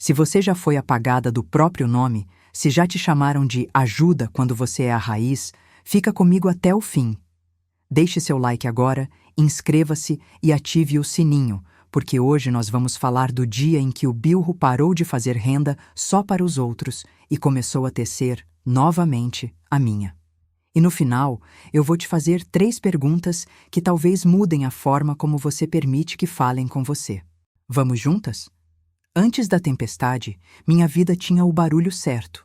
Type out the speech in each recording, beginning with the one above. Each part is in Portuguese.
Se você já foi apagada do próprio nome, se já te chamaram de ajuda quando você é a raiz, fica comigo até o fim. Deixe seu like agora, inscreva-se e ative o sininho, porque hoje nós vamos falar do dia em que o Bilro parou de fazer renda só para os outros e começou a tecer, novamente, a minha. E no final, eu vou te fazer 3 perguntas que talvez mudem a forma como você permite que falem com você. Vamos juntas? Antes da tempestade, minha vida tinha o barulho certo.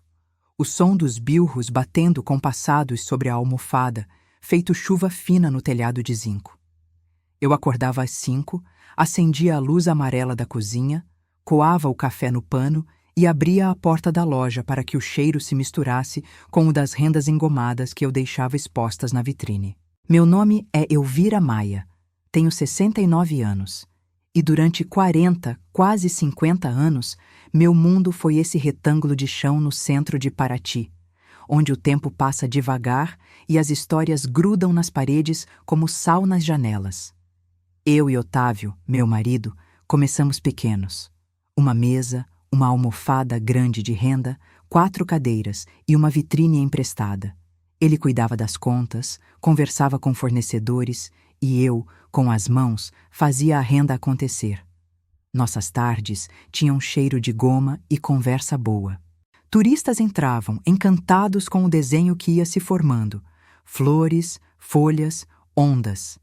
O som dos bilros batendo compassados sobre a almofada, feito chuva fina no telhado de zinco. Eu acordava às 5, acendia a luz amarela da cozinha, coava o café no pano e abria a porta da loja para que o cheiro se misturasse com o das rendas engomadas que eu deixava expostas na vitrine. Meu nome é Elvira Maia, tenho 69 anos. E durante 40, quase 50 anos, meu mundo foi esse retângulo de chão no centro de Paraty, onde o tempo passa devagar e as histórias grudam nas paredes como sal nas janelas. Eu e Otávio, meu marido, começamos pequenos. Uma mesa, uma almofada grande de renda, 4 cadeiras e uma vitrine emprestada. Ele cuidava das contas, conversava com fornecedores e eu, com as mãos, fazia a renda acontecer. Nossas tardes tinham cheiro de goma e conversa boa. Turistas entravam, encantados com o desenho que ia se formando. Flores, folhas, ondas.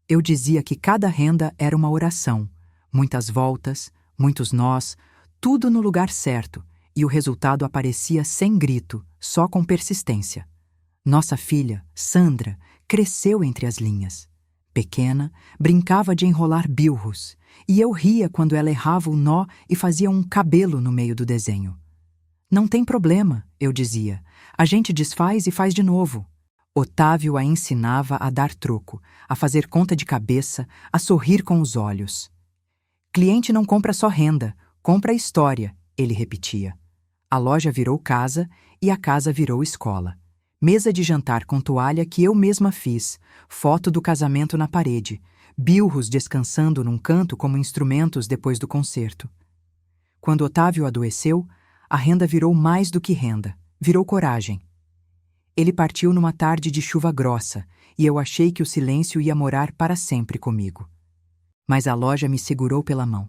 Eu dizia que cada renda era uma oração, muitas voltas, muitos nós, tudo no lugar certo, e o resultado aparecia sem grito, só com persistência. Nossa filha, Sandra, cresceu entre as linhas. Pequena, brincava de enrolar bilros, e eu ria quando ela errava o nó e fazia um cabelo no meio do desenho. Não tem problema, eu dizia, a gente desfaz e faz de novo. Otávio a ensinava a dar troco, a fazer conta de cabeça, a sorrir com os olhos. Cliente não compra só renda, compra história, ele repetia. A loja virou casa e a casa virou escola. Mesa de jantar com toalha que eu mesma fiz, foto do casamento na parede, bilros descansando num canto como instrumentos depois do concerto. Quando Otávio adoeceu, a renda virou mais do que renda, virou coragem. Ele partiu numa tarde de chuva grossa e eu achei que o silêncio ia morar para sempre comigo. Mas a loja me segurou pela mão.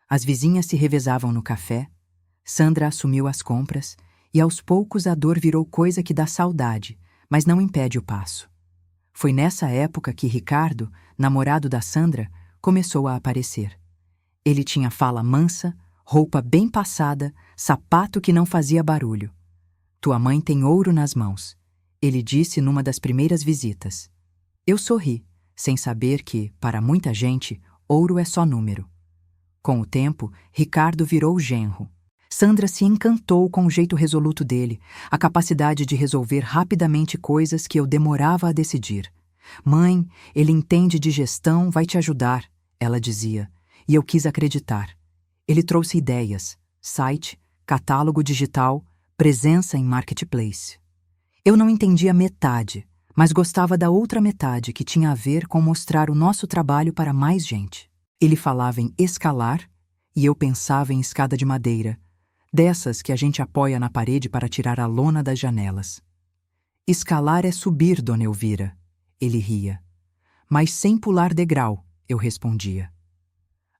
As vizinhas se revezavam no café, Sandra assumiu as compras e aos poucos a dor virou coisa que dá saudade, mas não impede o passo. Foi nessa época que Ricardo, namorado da Sandra, começou a aparecer. Ele tinha fala mansa, roupa bem passada, sapato que não fazia barulho. Tua mãe tem ouro nas mãos, ele disse numa das primeiras visitas. Eu sorri, sem saber que, para muita gente, ouro é só número. Com o tempo, Ricardo virou genro. Sandra se encantou com o jeito resoluto dele, a capacidade de resolver rapidamente coisas que eu demorava a decidir. Mãe, ele entende de gestão, vai te ajudar, ela dizia, e eu quis acreditar. Ele trouxe ideias, site, catálogo digital, presença em marketplace. Eu não entendia metade, mas gostava da outra metade que tinha a ver com mostrar o nosso trabalho para mais gente. Ele falava em escalar e eu pensava em escada de madeira, dessas que a gente apoia na parede para tirar a lona das janelas. Escalar é subir, dona Elvira, ele ria. Mas sem pular degrau, eu respondia.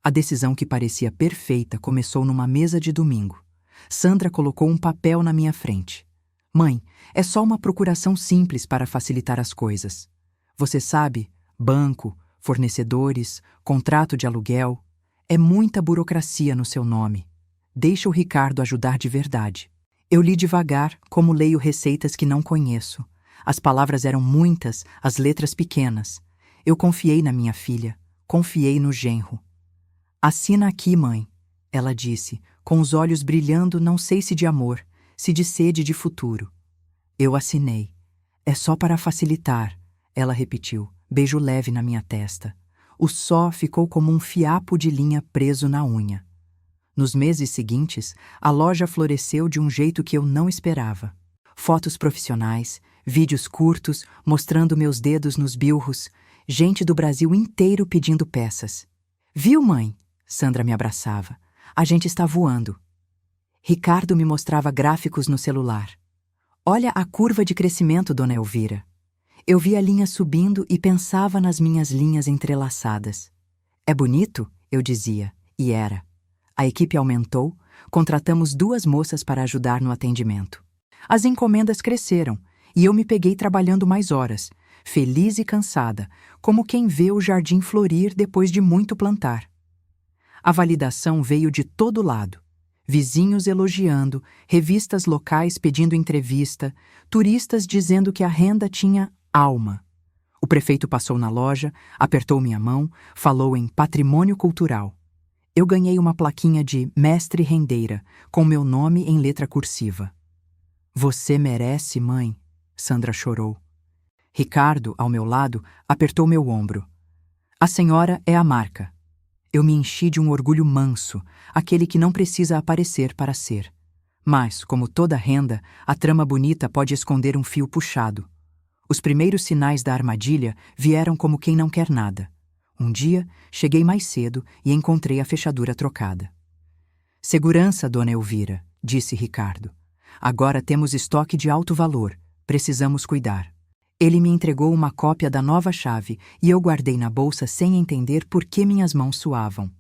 A decisão que parecia perfeita começou numa mesa de domingo. Sandra colocou um papel na minha frente. Mãe, é só uma procuração simples para facilitar as coisas. Você sabe, banco, fornecedores, contrato de aluguel. É muita burocracia no seu nome. Deixa o Ricardo ajudar de verdade. Eu li devagar, como leio receitas que não conheço. As palavras eram muitas, as letras pequenas. Eu confiei na minha filha, confiei no genro. Assina aqui, mãe, ela disse, com os olhos brilhando não sei se de amor, se de sede de futuro. Eu assinei. É só para facilitar, ela repetiu, beijo leve na minha testa. O só ficou como um fiapo de linha preso na unha. Nos meses seguintes, a loja floresceu de um jeito que eu não esperava. Fotos profissionais, vídeos curtos mostrando meus dedos nos bilros, gente do Brasil inteiro pedindo peças. Viu, mãe? Sandra me abraçava. A gente está voando. Ricardo me mostrava gráficos no celular. Olha a curva de crescimento, dona Elvira. Eu vi a linha subindo e pensava nas minhas linhas entrelaçadas. É bonito? Eu dizia, e era. A equipe aumentou, contratamos 2 moças para ajudar no atendimento. As encomendas cresceram e eu me peguei trabalhando mais horas, feliz e cansada, como quem vê o jardim florir depois de muito plantar. A validação veio de todo lado. Vizinhos elogiando, revistas locais pedindo entrevista, turistas dizendo que a renda tinha alma. O prefeito passou na loja, apertou minha mão, falou em patrimônio cultural. Eu ganhei uma plaquinha de mestre rendeira, com meu nome em letra cursiva. Você merece, mãe, Sandra chorou. Ricardo, ao meu lado, apertou meu ombro. A senhora é a marca. Eu me enchi de um orgulho manso, aquele que não precisa aparecer para ser. Mas, como toda renda, a trama bonita pode esconder um fio puxado. Os primeiros sinais da armadilha vieram como quem não quer nada. Um dia, cheguei mais cedo e encontrei a fechadura trocada. Segurança, dona Elvira, disse Ricardo. Agora temos estoque de alto valor, precisamos cuidar. Ele me entregou uma cópia da nova chave e eu guardei na bolsa sem entender por que minhas mãos suavam.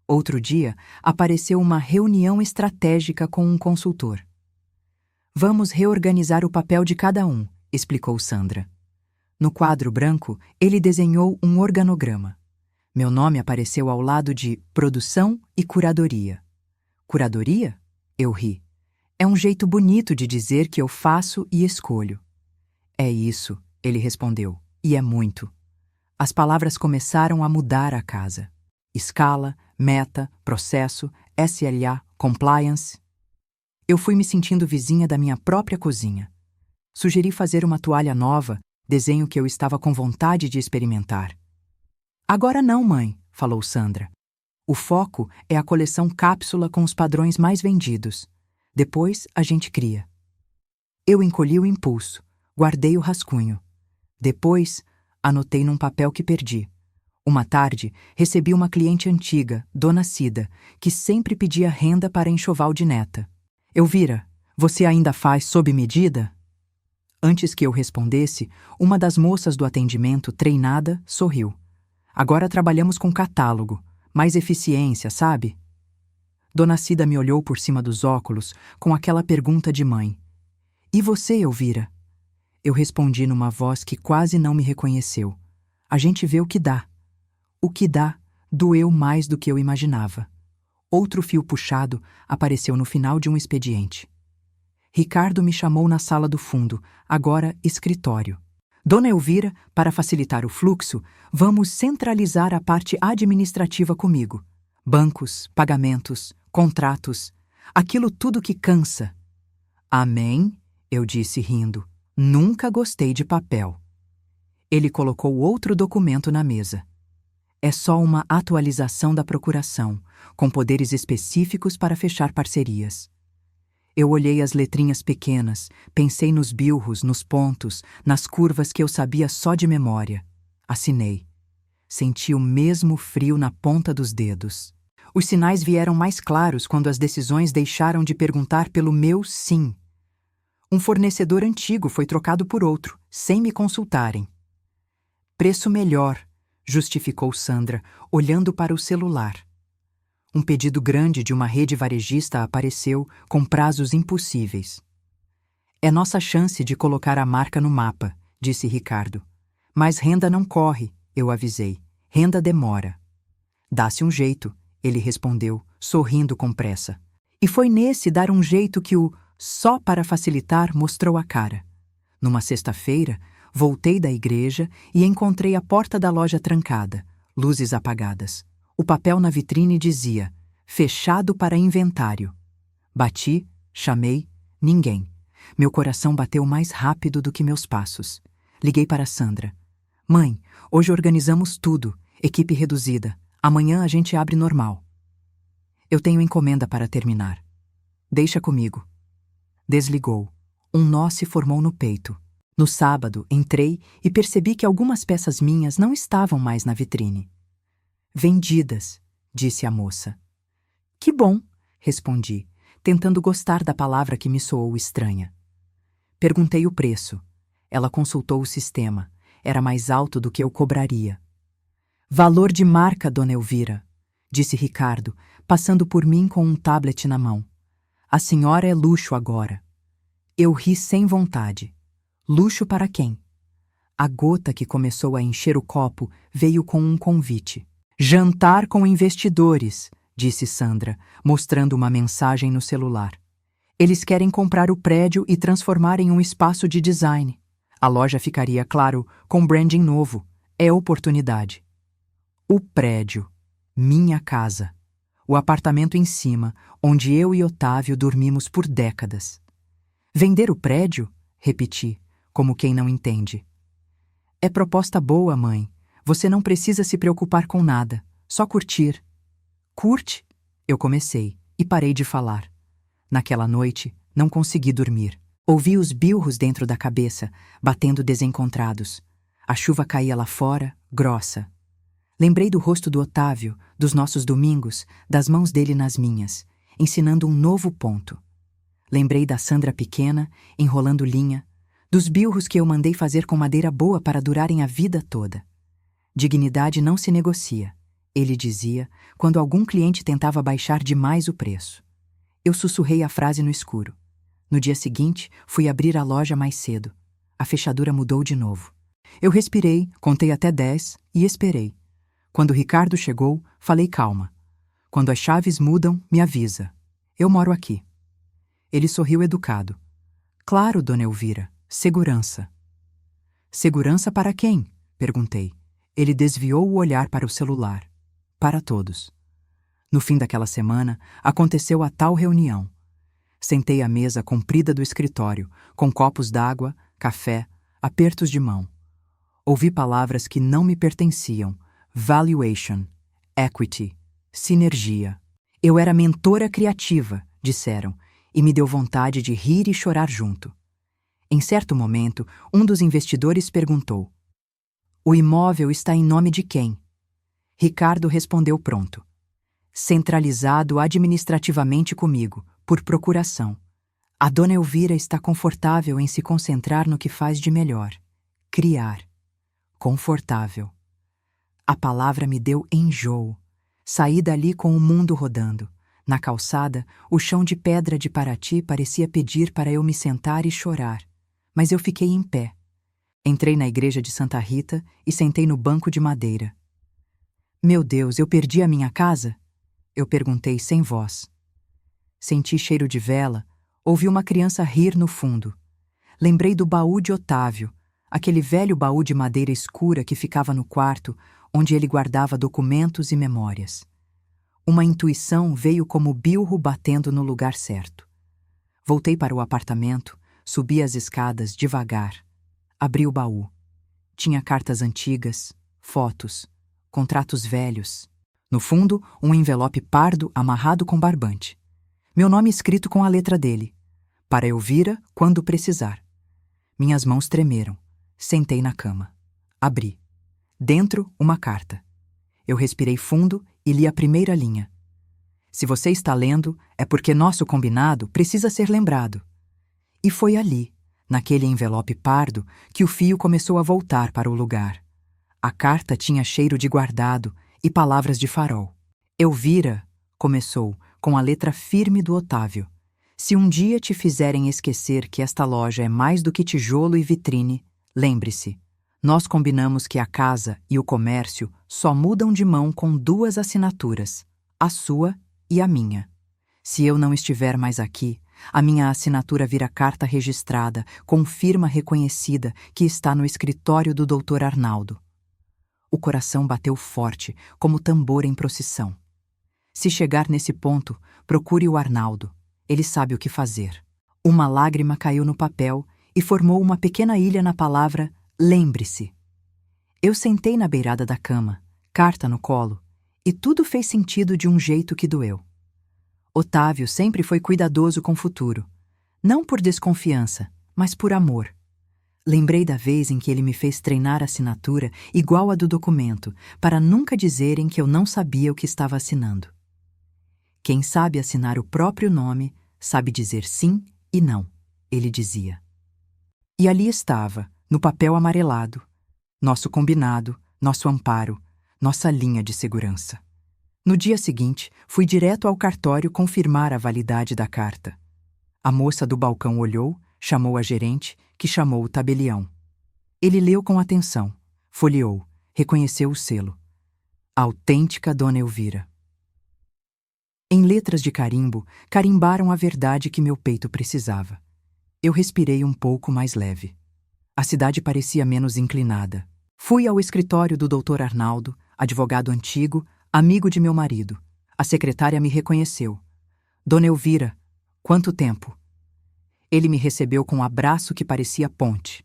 Outro dia, apareceu uma reunião estratégica com um consultor. Vamos reorganizar o papel de cada um, explicou Sandra. No quadro branco, ele desenhou um organograma. Meu nome apareceu ao lado de produção e curadoria. Curadoria? Eu ri. É um jeito bonito de dizer que eu faço e escolho. É isso, ele respondeu, e é muito. As palavras começaram a mudar a casa. Escala, meta, processo, SLA, compliance. Eu fui me sentindo vizinha da minha própria cozinha. Sugeri fazer uma toalha nova, desenho que eu estava com vontade de experimentar. Agora não, mãe, falou Sandra. O foco é a coleção cápsula com os padrões mais vendidos. Depois a gente cria. Eu encolhi o impulso. Guardei o rascunho. Depois, anotei num papel que perdi. Uma tarde, recebi uma cliente antiga, Dona Cida, que sempre pedia renda para enxoval de neta. Elvira, você ainda faz sob medida? Antes que eu respondesse, uma das moças do atendimento, treinada, sorriu. Agora trabalhamos com catálogo. Mais eficiência, sabe? Dona Cida me olhou por cima dos óculos com aquela pergunta de mãe. E você, Elvira? Eu respondi numa voz que quase não me reconheceu. A gente vê o que dá. O que dá doeu mais do que eu imaginava. Outro fio puxado apareceu no final de um expediente. Ricardo me chamou na sala do fundo, agora escritório. Dona Elvira, para facilitar o fluxo, vamos centralizar a parte administrativa comigo. Bancos, pagamentos, contratos, aquilo tudo que cansa. Amém? Eu disse rindo. Nunca gostei de papel. Ele colocou outro documento na mesa. É só uma atualização da procuração, com poderes específicos para fechar parcerias. Eu olhei as letrinhas pequenas, pensei nos bilros, nos pontos, nas curvas que eu sabia só de memória. Assinei. Senti o mesmo frio na ponta dos dedos. Os sinais vieram mais claros quando as decisões deixaram de perguntar pelo meu sim. Um fornecedor antigo foi trocado por outro, sem me consultarem. Preço melhor, justificou Sandra, olhando para o celular. Um pedido grande de uma rede varejista apareceu, com prazos impossíveis. É nossa chance de colocar a marca no mapa, disse Ricardo. Mas renda não corre, eu avisei. Renda demora. Dá-se um jeito, ele respondeu, sorrindo com pressa. E foi nesse dar um jeito que o só para facilitar mostrou a cara. Numa sexta-feira, voltei da igreja e encontrei a porta da loja trancada, luzes apagadas. O papel na vitrine dizia, fechado para inventário. Bati, chamei, ninguém. Meu coração bateu mais rápido do que meus passos. Liguei para Sandra. Mãe, hoje organizamos tudo, equipe reduzida. Amanhã a gente abre normal. Eu tenho encomenda para terminar. Deixa comigo. Desligou. Um nó se formou no peito. No sábado, entrei e percebi que algumas peças minhas não estavam mais na vitrine. Vendidas, disse a moça. Que bom, respondi, tentando gostar da palavra que me soou estranha. Perguntei o preço. Ela consultou o sistema. Era mais alto do que eu cobraria. Valor de marca, dona Elvira, disse Ricardo, passando por mim com um tablet na mão. A senhora é luxo agora. Eu ri sem vontade. Luxo para quem? A gota que começou a encher o copo veio com um convite. Jantar com investidores, disse Sandra, mostrando uma mensagem no celular. Eles querem comprar o prédio e transformar em um espaço de design. A loja ficaria, claro, com branding novo. É oportunidade. O prédio. Minha casa. O apartamento em cima, onde eu e Otávio dormimos por décadas. Vender o prédio? Repeti, como quem não entende. É proposta boa, mãe. Você não precisa se preocupar com nada. Só curtir. Curte? Eu comecei e parei de falar. Naquela noite, não consegui dormir. Ouvi os bilros dentro da cabeça, batendo desencontrados. A chuva caía lá fora, grossa. Lembrei do rosto do Otávio, dos nossos domingos, das mãos dele nas minhas, ensinando um novo ponto. Lembrei da Sandra pequena, enrolando linha, dos bilros que eu mandei fazer com madeira boa para durarem a vida toda. Dignidade não se negocia, ele dizia, quando algum cliente tentava baixar demais o preço. Eu sussurrei a frase no escuro. No dia seguinte, fui abrir a loja mais cedo. A fechadura mudou de novo. Eu respirei, contei até 10 e esperei. Quando Ricardo chegou, falei calma. Quando as chaves mudam, me avisa. Eu moro aqui. Ele sorriu educado. Claro, dona Elvira. Segurança. Segurança para quem? Perguntei. Ele desviou o olhar para o celular. Para todos. No fim daquela semana, aconteceu a tal reunião. Sentei à mesa comprida do escritório, com copos d'água, café, apertos de mão. Ouvi palavras que não me pertenciam. Valuation, equity, sinergia. Eu era mentora criativa, disseram, e me deu vontade de rir e chorar junto. Em certo momento, um dos investidores perguntou: o imóvel está em nome de quem? Ricardo respondeu pronto. Centralizado administrativamente comigo, por procuração. A dona Elvira está confortável em se concentrar no que faz de melhor. Criar. Confortável. A palavra me deu enjoo. Saí dali com o mundo rodando. Na calçada, o chão de pedra de Paraty parecia pedir para eu me sentar e chorar. Mas eu fiquei em pé. Entrei na igreja de Santa Rita e sentei no banco de madeira. Meu Deus, eu perdi a minha casa? Eu perguntei sem voz. Senti cheiro de vela, ouvi uma criança rir no fundo. Lembrei do baú de Otávio, aquele velho baú de madeira escura que ficava no quarto, onde ele guardava documentos e memórias. Uma intuição veio como bilro batendo no lugar certo. Voltei para o apartamento, subi as escadas devagar. Abri o baú. Tinha cartas antigas, fotos, contratos velhos. No fundo, um envelope pardo amarrado com barbante. Meu nome escrito com a letra dele. Para Elvira, quando precisar. Minhas mãos tremeram. Sentei na cama. Abri. Dentro, uma carta. Eu respirei fundo e li a primeira linha. Se você está lendo, é porque nosso combinado precisa ser lembrado. E foi ali, naquele envelope pardo, que o fio começou a voltar para o lugar. A carta tinha cheiro de guardado e palavras de farol. Elvira, começou, com a letra firme do Otávio. Se um dia te fizerem esquecer que esta loja é mais do que tijolo e vitrine, lembre-se, nós combinamos que a casa e o comércio só mudam de mão com 2 assinaturas, a sua e a minha. Se eu não estiver mais aqui, a minha assinatura vira carta registrada, com firma reconhecida que está no escritório do Dr. Arnaldo. O coração bateu forte, como tambor em procissão. Se chegar nesse ponto, procure o Arnaldo. Ele sabe o que fazer. Uma lágrima caiu no papel e formou uma pequena ilha na palavra lembre-se. Eu sentei na beirada da cama, carta no colo, e tudo fez sentido de um jeito que doeu. Otávio sempre foi cuidadoso com o futuro. Não por desconfiança, mas por amor. Lembrei da vez em que ele me fez treinar a assinatura igual a do documento, para nunca dizerem que eu não sabia o que estava assinando. Quem sabe assinar o próprio nome, sabe dizer sim e não, ele dizia. E ali estava, no papel amarelado, nosso combinado, nosso amparo, nossa linha de segurança. No dia seguinte, fui direto ao cartório confirmar a validade da carta. A moça do balcão olhou, chamou a gerente, que chamou o tabelião. Ele leu com atenção, folheou, reconheceu o selo. A autêntica Dona Elvira. Em letras de carimbo, carimbaram a verdade que meu peito precisava. Eu respirei um pouco mais leve. A cidade parecia menos inclinada. Fui ao escritório do Dr. Arnaldo, advogado antigo, amigo de meu marido. A secretária me reconheceu. Dona Elvira, quanto tempo? Ele me recebeu com um abraço que parecia ponte.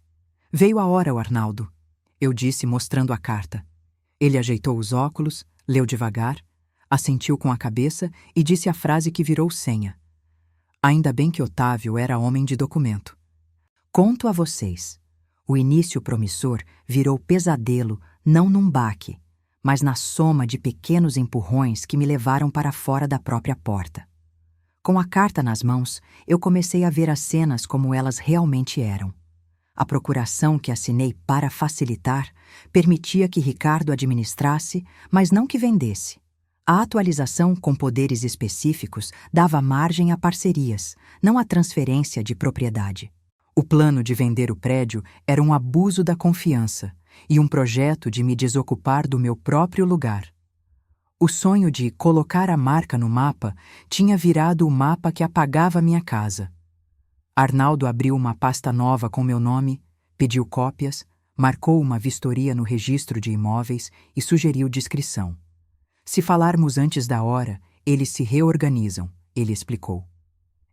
Veio a hora, o Arnaldo, eu disse mostrando a carta. Ele ajeitou os óculos, leu devagar, assentiu com a cabeça e disse a frase que virou senha. Ainda bem que Otávio era homem de documento. Conto a vocês. O início promissor virou pesadelo, não num baque, mas na soma de pequenos empurrões que me levaram para fora da própria porta. Com a carta nas mãos, eu comecei a ver as cenas como elas realmente eram. A procuração que assinei para facilitar permitia que Ricardo administrasse, mas não que vendesse. A atualização com poderes específicos dava margem a parcerias, não a transferência de propriedade. O plano de vender o prédio era um abuso da confiança e um projeto de me desocupar do meu próprio lugar. O sonho de colocar a marca no mapa tinha virado o mapa que apagava minha casa. Arnaldo abriu uma pasta nova com meu nome, pediu cópias, marcou uma vistoria no registro de imóveis e sugeriu discrição. Se falarmos antes da hora, eles se reorganizam, ele explicou.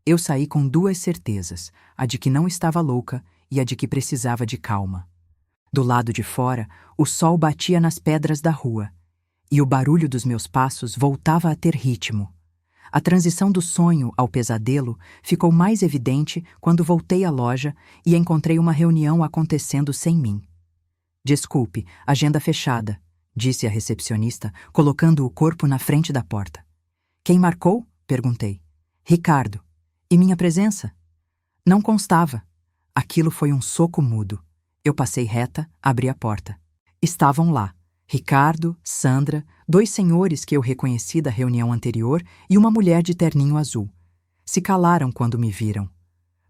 Eu saí com duas certezas, a de que não estava louca e a de que precisava de calma. Do lado de fora, o sol batia nas pedras da rua, e o barulho dos meus passos voltava a ter ritmo. A transição do sonho ao pesadelo ficou mais evidente quando voltei à loja e encontrei uma reunião acontecendo sem mim. Desculpe, agenda fechada, disse a recepcionista, colocando o corpo na frente da porta. Quem marcou? Perguntei. Ricardo. E minha presença? Não constava. Aquilo foi um soco mudo. Eu passei reta, abri a porta. Estavam lá. Ricardo, Sandra, dois senhores que eu reconheci da reunião anterior e uma mulher de terninho azul. Se calaram quando me viram.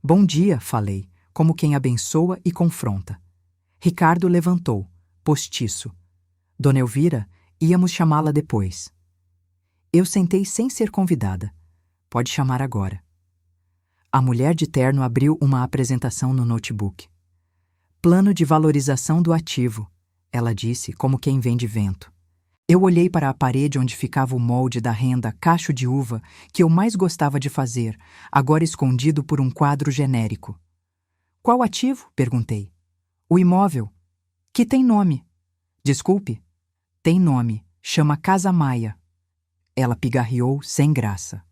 Bom dia, falei, como quem abençoa e confronta. Ricardo levantou, postiço. Dona Elvira, íamos chamá-la depois. Eu sentei sem ser convidada. Pode chamar agora. A mulher de terno abriu uma apresentação no notebook. Plano de valorização do ativo, ela disse, como quem vende vento. Eu olhei para a parede onde ficava o molde da renda cacho de uva que eu mais gostava de fazer, agora escondido por um quadro genérico. Qual ativo? Perguntei. O imóvel. Que tem nome. Desculpe. Tem nome. Chama Casa Maia. Ela pigarreou sem graça.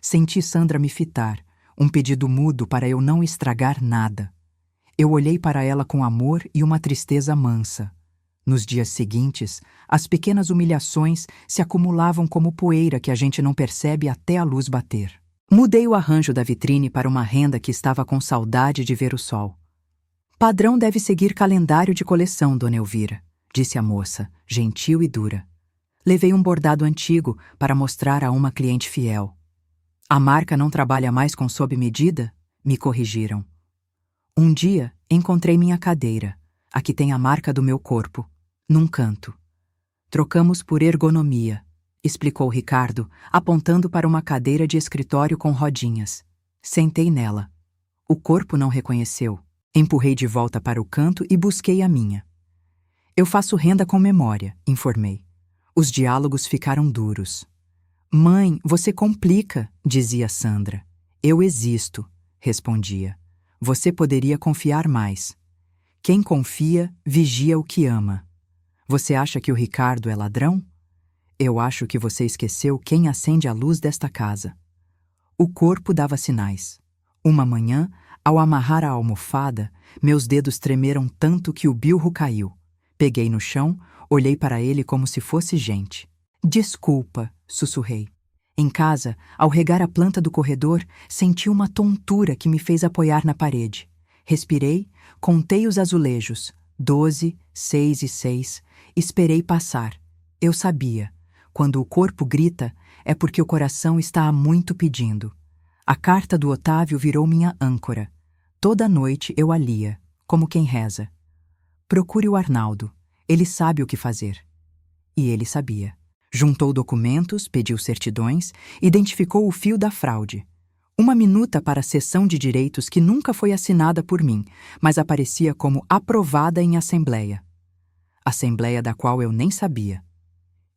Senti Sandra me fitar, um pedido mudo para eu não estragar nada. Eu olhei para ela com amor e uma tristeza mansa. Nos dias seguintes, as pequenas humilhações se acumulavam como poeira que a gente não percebe até a luz bater. Mudei o arranjo da vitrine para uma renda que estava com saudade de ver o sol. Padrão deve seguir calendário de coleção, Dona Elvira, disse a moça, gentil e dura. Levei um bordado antigo para mostrar a uma cliente fiel. A marca não trabalha mais com sob medida? Me corrigiram. Um dia, encontrei minha cadeira, a que tem a marca do meu corpo, num canto. Trocamos por ergonomia, explicou Ricardo, apontando para uma cadeira de escritório com rodinhas. Sentei nela. O corpo não reconheceu. Empurrei de volta para o canto e busquei a minha. Eu faço renda com memória, informei. Os diálogos ficaram duros. Mãe, você complica, dizia Sandra. Eu existo, respondia. Você poderia confiar mais. Quem confia, vigia o que ama. Você acha que o Ricardo é ladrão? Eu acho que você esqueceu quem acende a luz desta casa. O corpo dava sinais. Uma manhã, ao amarrar a almofada, meus dedos tremeram tanto que o bilro caiu. Peguei no chão, olhei para ele como se fosse gente. Desculpa, sussurrei. Em casa, ao regar a planta do corredor, senti uma tontura que me fez apoiar na parede. Respirei, contei os azulejos, 12, 6 e 6, esperei passar. Eu sabia. Quando o corpo grita, é porque o coração está há muito pedindo. A carta do Otávio virou minha âncora. Toda noite eu a lia, como quem reza. Procure o Arnaldo. Ele sabe o que fazer. E ele sabia. Juntou documentos, pediu certidões, identificou o fio da fraude. Uma minuta para a cessão de direitos que nunca foi assinada por mim, mas aparecia como aprovada em assembleia. Assembleia da qual eu nem sabia.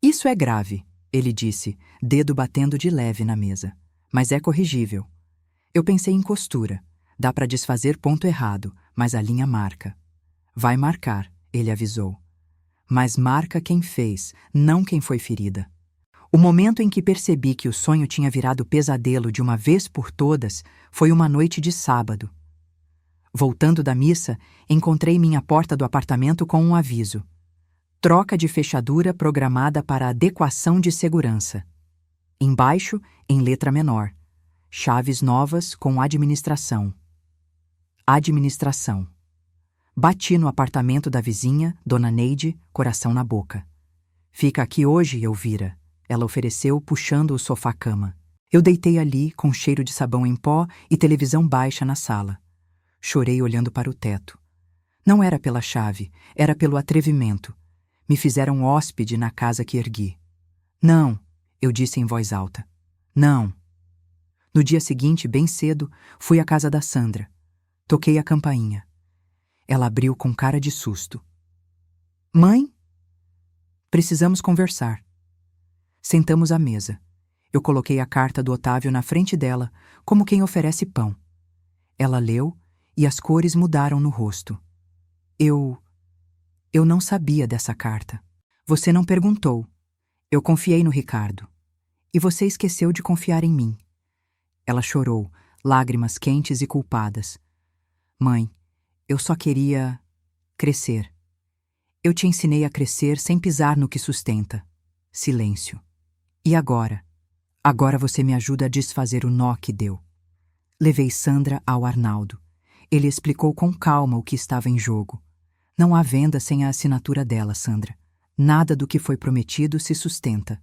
Isso é grave, ele disse, dedo batendo de leve na mesa. Mas é corrigível. Eu pensei em costura. Dá para desfazer ponto errado, mas a linha marca. Vai marcar, ele avisou. Mas marca quem fez, não quem foi ferida. O momento em que percebi que o sonho tinha virado pesadelo de uma vez por todas foi uma noite de sábado. Voltando da missa, encontrei minha porta do apartamento com um aviso. Troca de fechadura programada para adequação de segurança. Embaixo, em letra menor. Chaves novas com administração. Administração. Bati no apartamento da vizinha, Dona Neide, coração na boca. Fica aqui hoje, Elvira, ela ofereceu, puxando o sofá-cama. Eu deitei ali, com cheiro de sabão em pó e televisão baixa na sala. Chorei olhando para o teto. Não era pela chave, era pelo atrevimento. Me fizeram hóspede na casa que ergui. Não, eu disse em voz alta. Não. No dia seguinte, bem cedo, fui à casa da Sandra. Toquei a campainha. Ela abriu com cara de susto. Mãe? Precisamos conversar. Sentamos à mesa. Eu coloquei a carta do Otávio na frente dela, como quem oferece pão. Ela leu e as cores mudaram no rosto. Eu não sabia dessa carta. Você não perguntou. Eu confiei no Ricardo. E você esqueceu de confiar em mim. Ela chorou, lágrimas quentes e culpadas. Mãe, eu só queria crescer. Eu te ensinei a crescer sem pisar no que sustenta. Silêncio. E agora? Agora você me ajuda a desfazer o nó que deu. Levei Sandra ao Arnaldo. Ele explicou com calma o que estava em jogo. Não há venda sem a assinatura dela, Sandra. Nada do que foi prometido se sustenta.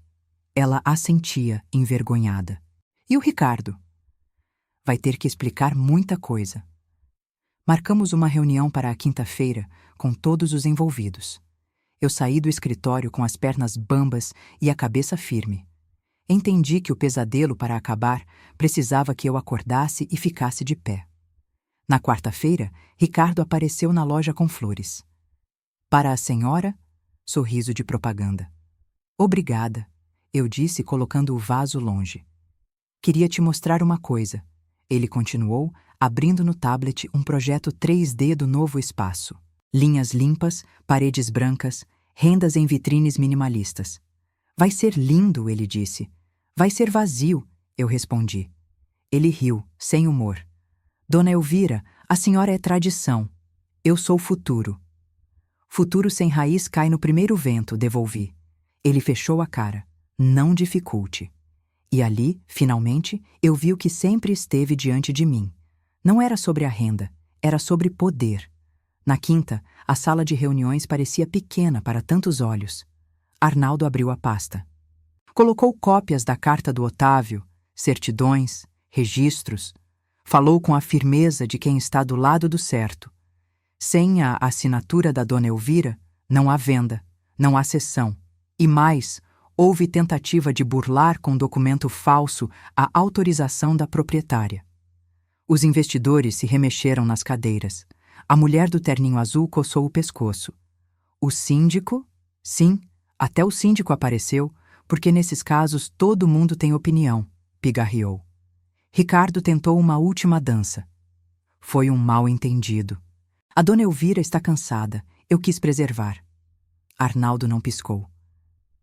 Ela assentia, envergonhada. E o Ricardo? Vai ter que explicar muita coisa. Marcamos uma reunião para a quinta-feira com todos os envolvidos. Eu saí do escritório com as pernas bambas e a cabeça firme. Entendi que o pesadelo para acabar precisava que eu acordasse e ficasse de pé. Na quarta-feira, Ricardo apareceu na loja com flores. Para a senhora, sorriso de propaganda. Obrigada, eu disse colocando o vaso longe. Queria te mostrar uma coisa. Ele continuou, abrindo no tablet um projeto 3D do novo espaço. Linhas limpas, paredes brancas, rendas em vitrines minimalistas. Vai ser lindo, ele disse. Vai ser vazio, eu respondi. Ele riu, sem humor. Dona Elvira, a senhora é tradição. Eu sou futuro. Futuro sem raiz cai no primeiro vento, devolvi. Ele fechou a cara. Não dificulte. E ali, finalmente, eu vi o que sempre esteve diante de mim. Não era sobre a renda, era sobre poder. Na quinta, a sala de reuniões parecia pequena para tantos olhos. Arnaldo abriu a pasta. Colocou cópias da carta do Otávio, certidões, registros. Falou com a firmeza de quem está do lado do certo. Sem a assinatura da Dona Elvira, não há venda, não há cessão. E mais, houve tentativa de burlar com documento falso a autorização da proprietária. Os investidores se remexeram nas cadeiras. A mulher do terninho azul coçou o pescoço. O síndico? Sim, até o síndico apareceu, porque nesses casos todo mundo tem opinião, pigarreou. Ricardo tentou uma última dança. Foi um mal-entendido. A Dona Elvira está cansada. Eu quis preservar. Arnaldo não piscou.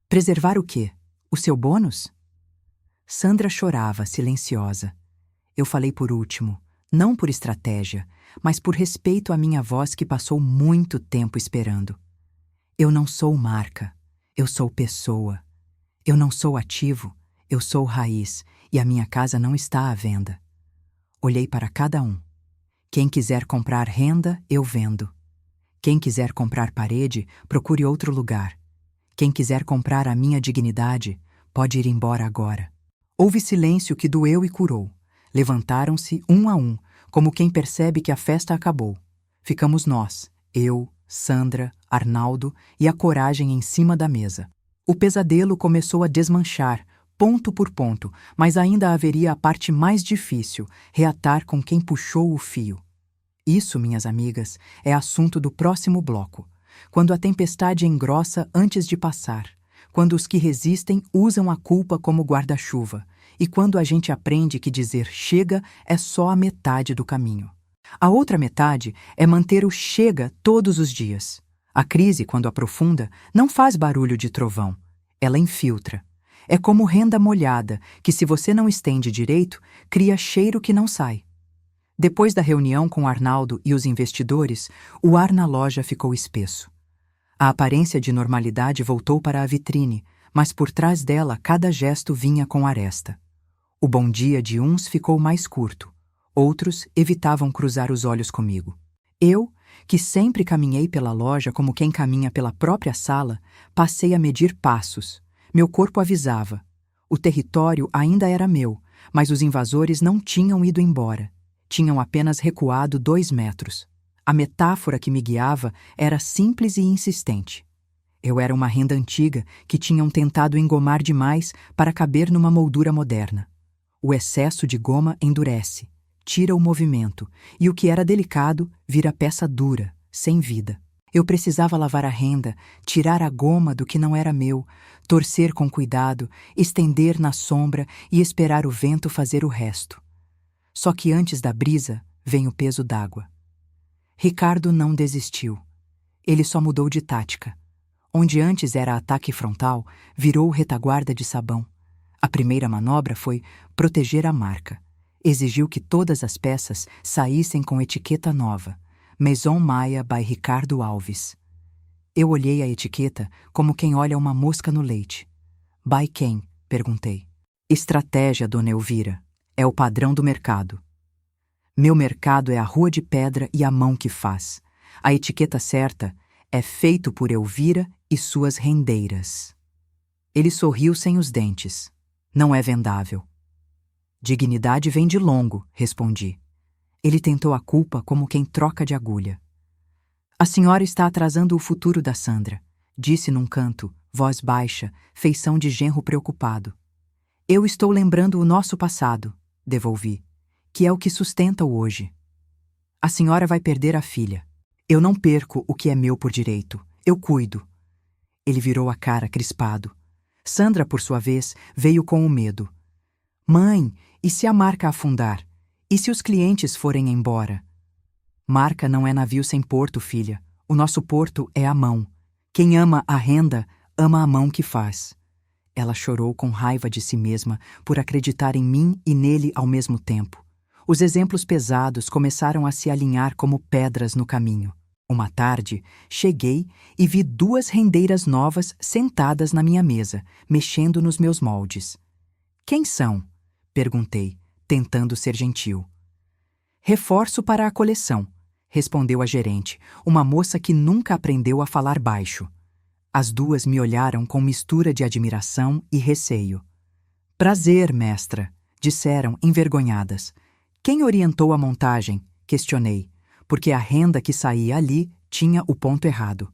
Preservar o quê? O seu bônus? Sandra chorava, silenciosa. Eu falei por último, não por estratégia, mas por respeito à minha voz que passou muito tempo esperando. Eu não sou marca, eu sou pessoa. Eu não sou ativo, Eu sou raiz e a minha casa não está à venda. Olhei para cada um. Quem quiser comprar renda, eu vendo. Quem quiser comprar parede, procure outro lugar. Quem quiser comprar a minha dignidade, pode ir embora agora. Houve silêncio que doeu e curou. Levantaram-se um a um, como quem percebe que a festa acabou. Ficamos nós, eu, Sandra, Arnaldo e a coragem em cima da mesa. O pesadelo começou a desmanchar, ponto por ponto, mas ainda haveria a parte mais difícil, reatar com quem puxou o fio. Isso, minhas amigas, é assunto do próximo bloco. Quando a tempestade engrossa antes de passar, quando os que resistem usam a culpa como guarda-chuva, e quando a gente aprende que dizer chega é só a metade do caminho. A outra metade é manter o chega todos os dias. A crise, quando aprofunda, não faz barulho de trovão. Ela infiltra. É como renda molhada, que se você não estende direito, cria cheiro que não sai. Depois da reunião com Arnaldo e os investidores, o ar na loja ficou espesso. A aparência de normalidade voltou para a vitrine, mas por trás dela cada gesto vinha com aresta. O bom dia de uns ficou mais curto, outros evitavam cruzar os olhos comigo. Eu, que sempre caminhei pela loja como quem caminha pela própria sala, passei a medir passos. Meu corpo avisava. O território ainda era meu, mas os invasores não tinham ido embora. Tinham apenas recuado 2 metros. A metáfora que me guiava era simples e insistente. Eu era uma renda antiga que tinham tentado engomar demais para caber numa moldura moderna. O excesso de goma endurece, tira o movimento, e o que era delicado vira peça dura, sem vida. Eu precisava lavar a renda, tirar a goma do que não era meu, torcer com cuidado, estender na sombra e esperar o vento fazer o resto. Só que antes da brisa vem o peso d'água. Ricardo não desistiu. Ele só mudou de tática. Onde antes era ataque frontal, virou retaguarda de sabão. A primeira manobra foi proteger a marca. Exigiu que todas as peças saíssem com etiqueta nova. Maison Maia by Ricardo Alves. Eu olhei a etiqueta como quem olha uma mosca no leite. By quem? Perguntei. Estratégia, dona Elvira. É o padrão do mercado. Meu mercado é a rua de pedra e a mão que faz. A etiqueta certa é feito por Elvira e suas rendeiras. Ele sorriu sem os dentes. Não é vendável. Dignidade vem de longo, respondi. Ele tentou a culpa como quem troca de agulha. A senhora está atrasando o futuro da Sandra, disse num canto, voz baixa, feição de genro preocupado. Eu estou lembrando o nosso passado, devolvi, que é o que sustenta o hoje. A senhora vai perder a filha. Eu não perco o que é meu por direito. Eu cuido. Ele virou a cara crispado. Sandra, por sua vez, veio com o medo. Mãe, e se a marca afundar? E se os clientes forem embora? Marca não é navio sem porto, filha. O nosso porto é a mão. Quem ama a renda, ama a mão que faz. Ela chorou com raiva de si mesma por acreditar em mim e nele ao mesmo tempo. Os exemplos pesados começaram a se alinhar como pedras no caminho. Uma tarde, cheguei e vi 2 rendeiras novas sentadas na minha mesa, mexendo nos meus moldes. Quem são? Perguntei, tentando ser gentil. Reforço para a coleção, respondeu a gerente, uma moça que nunca aprendeu a falar baixo. As 2 me olharam com mistura de admiração e receio. Prazer, mestra, disseram envergonhadas. Quem orientou a montagem? Questionei, porque a renda que saía ali tinha o ponto errado.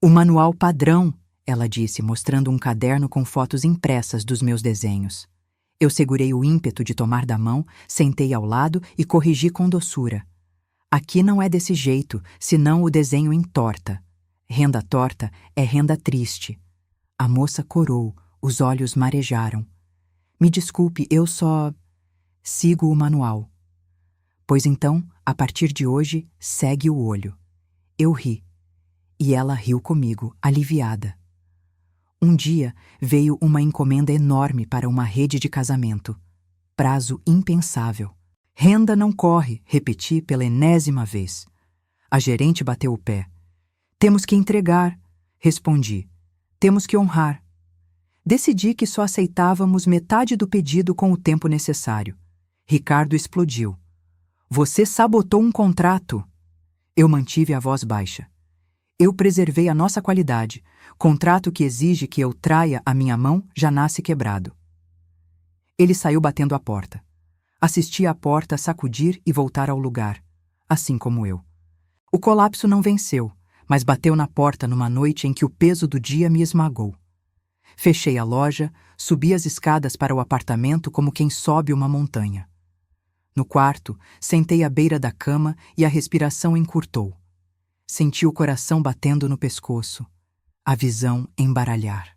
O manual padrão, ela disse, mostrando um caderno com fotos impressas dos meus desenhos. Eu segurei o ímpeto de tomar da mão, sentei ao lado e corrigi com doçura. Aqui não é desse jeito, senão o desenho entorta. Renda torta é renda triste. A moça corou, os olhos marejaram. Me desculpe, eu só sigo o manual. Pois então, a partir de hoje, segue o olho. Eu ri. E ela riu comigo, aliviada. Um dia, veio uma encomenda enorme para uma rede de casamento. Prazo impensável. Renda não corre, repeti pela enésima vez. A gerente bateu o pé. Temos que entregar, respondi. Temos que honrar. Decidi que só aceitávamos metade do pedido com o tempo necessário. Ricardo explodiu. Você sabotou um contrato. Eu mantive a voz baixa. Eu preservei a nossa qualidade. Contrato que exige que eu traia a minha mão já nasce quebrado. Ele saiu batendo a porta. Assisti a porta sacudir e voltar ao lugar, assim como eu. O colapso não venceu, mas bateu na porta numa noite em que o peso do dia me esmagou. Fechei a loja, subi as escadas para o apartamento como quem sobe uma montanha. No quarto, sentei à beira da cama e a respiração encurtou. Senti o coração batendo no pescoço, a visão embaralhar.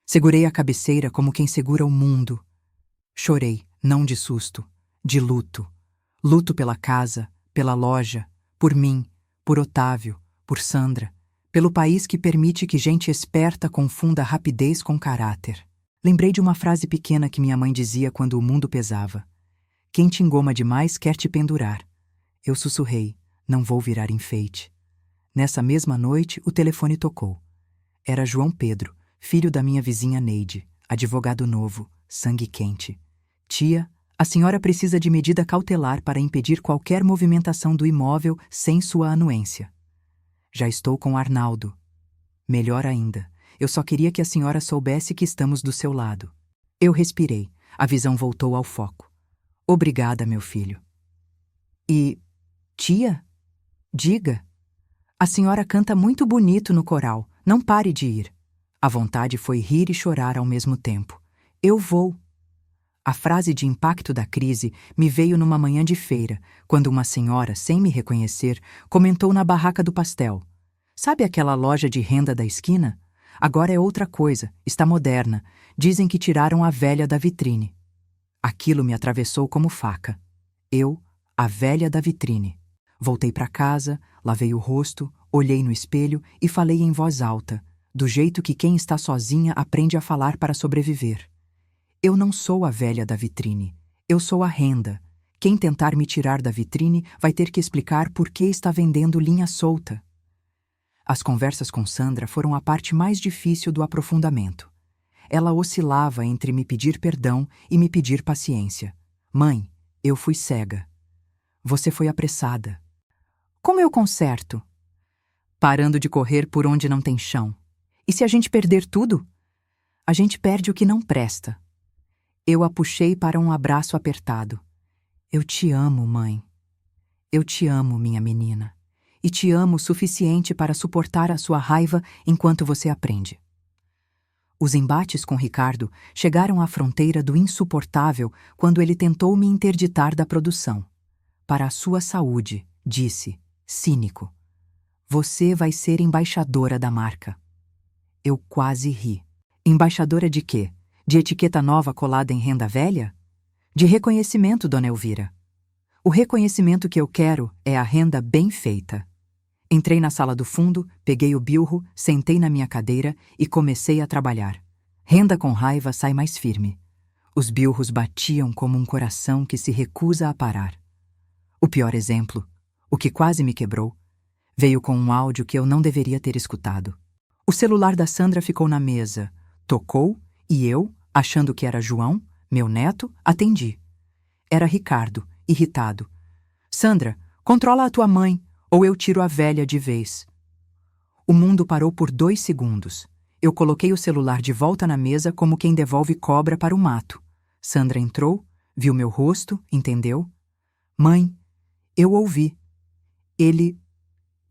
Segurei a cabeceira como quem segura o mundo. Chorei, não de susto, de luto. Luto pela casa, pela loja, por mim, por Otávio, por Sandra, pelo país que permite que gente esperta confunda rapidez com caráter. Lembrei de uma frase pequena que minha mãe dizia quando o mundo pesava. Quem te engoma demais quer te pendurar. Eu sussurrei, não vou virar enfeite. Nessa mesma noite, o telefone tocou. Era João Pedro, filho da minha vizinha Neide, advogado novo, sangue quente. Tia, a senhora precisa de medida cautelar para impedir qualquer movimentação do imóvel sem sua anuência. Já estou com Arnaldo. Melhor ainda, eu só queria que a senhora soubesse que estamos do seu lado. Eu respirei, a visão voltou ao foco. Obrigada, meu filho. E, tia, diga. A senhora canta muito bonito no coral, não pare de ir. A vontade foi rir e chorar ao mesmo tempo. Eu vou. A frase de impacto da crise me veio numa manhã de feira, quando uma senhora, sem me reconhecer, comentou na barraca do pastel. Sabe aquela loja de renda da esquina? Agora é outra coisa, está moderna. Dizem que tiraram a velha da vitrine. Aquilo me atravessou como faca. Eu, a velha da vitrine. Voltei para casa, lavei o rosto, olhei no espelho e falei em voz alta, do jeito que quem está sozinha aprende a falar para sobreviver. Eu não sou a velha da vitrine. Eu sou a renda. Quem tentar me tirar da vitrine vai ter que explicar por que está vendendo linha solta. As conversas com Sandra foram a parte mais difícil do aprofundamento. Ela oscilava entre me pedir perdão e me pedir paciência. Mãe, eu fui cega. Você foi apressada. Como eu conserto? Parando de correr por onde não tem chão. E se a gente perder tudo? A gente perde o que não presta. Eu a puxei para um abraço apertado. Eu te amo, mãe. Eu te amo, minha menina. E te amo o suficiente para suportar a sua raiva enquanto você aprende. Os embates com Ricardo chegaram à fronteira do insuportável quando ele tentou me interditar da produção. Para a sua saúde, disse, cínico. Você vai ser embaixadora da marca. Eu quase ri. Embaixadora de quê? De etiqueta nova colada em renda velha? De reconhecimento, dona Elvira. O reconhecimento que eu quero é a renda bem feita. Entrei na sala do fundo, peguei o bilro, sentei na minha cadeira e comecei a trabalhar. Renda com raiva sai mais firme. Os bilros batiam como um coração que se recusa a parar. O pior exemplo, o que quase me quebrou, veio com um áudio que eu não deveria ter escutado. O celular da Sandra ficou na mesa, tocou e eu, achando que era João, meu neto, atendi. Era Ricardo, irritado. Sandra, controla a tua mãe, ou eu tiro a velha de vez. O mundo parou por 2 segundos. Eu coloquei o celular de volta na mesa como quem devolve cobra para o mato. Sandra entrou, viu meu rosto, entendeu? Mãe, eu ouvi. Ele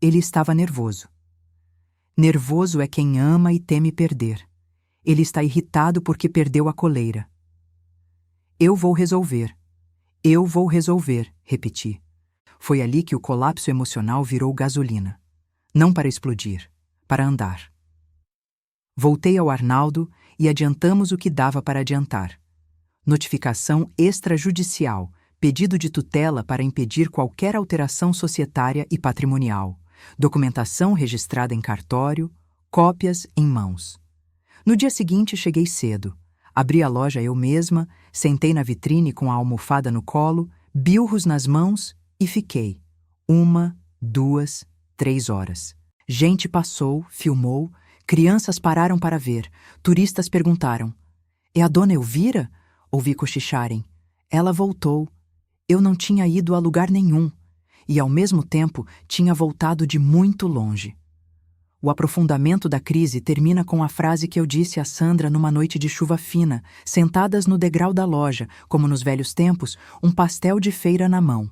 estava nervoso. Nervoso é quem ama e teme perder. Ele está irritado porque perdeu a coleira. Eu vou resolver. Eu vou resolver, repeti. Foi ali que o colapso emocional virou gasolina. Não para explodir, para andar. Voltei ao Arnaldo e adiantamos o que dava para adiantar. Notificação extrajudicial, pedido de tutela para impedir qualquer alteração societária e patrimonial, documentação registrada em cartório, cópias em mãos. No dia seguinte cheguei cedo. Abri a loja eu mesma, sentei na vitrine com a almofada no colo, bilros nas mãos e fiquei. 1, 2, 3 horas. Gente passou, filmou, Crianças pararam para ver. Turistas perguntaram: "É a dona Elvira?" Ouvi cochicharem. Ela voltou. Eu não tinha ido a lugar nenhum. E, ao mesmo tempo, tinha voltado de muito longe. O aprofundamento da crise termina com a frase que eu disse a Sandra numa noite de chuva fina, sentadas no degrau da loja, como nos velhos tempos, um pastel de feira na mão.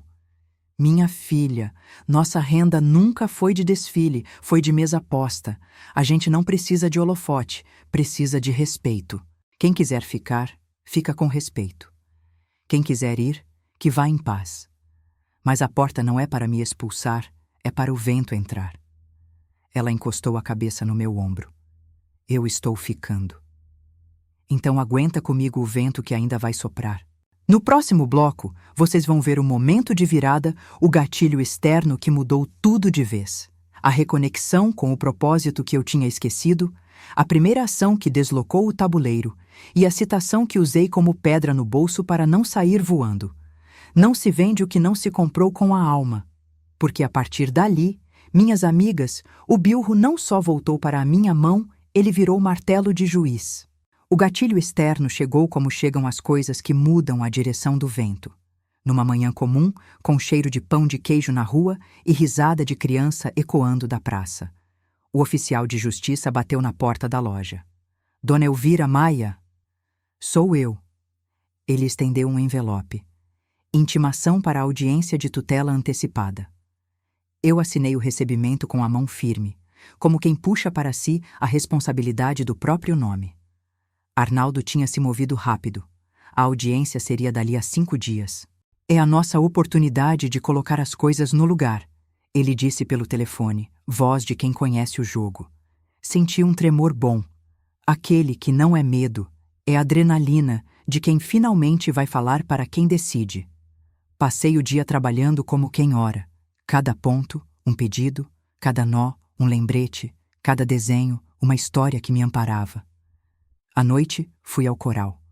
Minha filha, nossa renda nunca foi de desfile, foi de mesa posta. A gente não precisa de holofote, precisa de respeito. Quem quiser ficar, fica com respeito. Quem quiser ir, que vá em paz. Mas a porta não é para me expulsar, é para o vento entrar. Ela encostou a cabeça no meu ombro. Eu estou ficando. Então aguenta comigo o vento que ainda vai soprar. No próximo bloco, vocês vão ver o momento de virada, o gatilho externo que mudou tudo de vez. A reconexão com o propósito que eu tinha esquecido, a primeira ação que deslocou o tabuleiro e a citação que usei como pedra no bolso para não sair voando. Não se vende o que não se comprou com a alma. Porque a partir dali, minhas amigas, o bilro não só voltou para a minha mão, ele virou martelo de juiz. O gatilho externo chegou como chegam as coisas que mudam a direção do vento. Numa manhã comum, com cheiro de pão de queijo na rua e risada de criança ecoando da praça. O oficial de justiça bateu na porta da loja. "Dona Elvira Maia?" "Sou eu." Ele estendeu um envelope. Intimação para a audiência de tutela antecipada. Eu assinei o recebimento com a mão firme, como quem puxa para si a responsabilidade do próprio nome. Arnaldo tinha se movido rápido. A audiência seria dali a 5 dias. "É a nossa oportunidade de colocar as coisas no lugar", ele disse pelo telefone, voz de quem conhece o jogo. Senti um tremor bom. Aquele que não é medo, é adrenalina de quem finalmente vai falar para quem decide. Passei o dia trabalhando como quem ora. Cada ponto, um pedido, cada nó, um lembrete, cada desenho, uma história que me amparava. À noite, fui ao coral.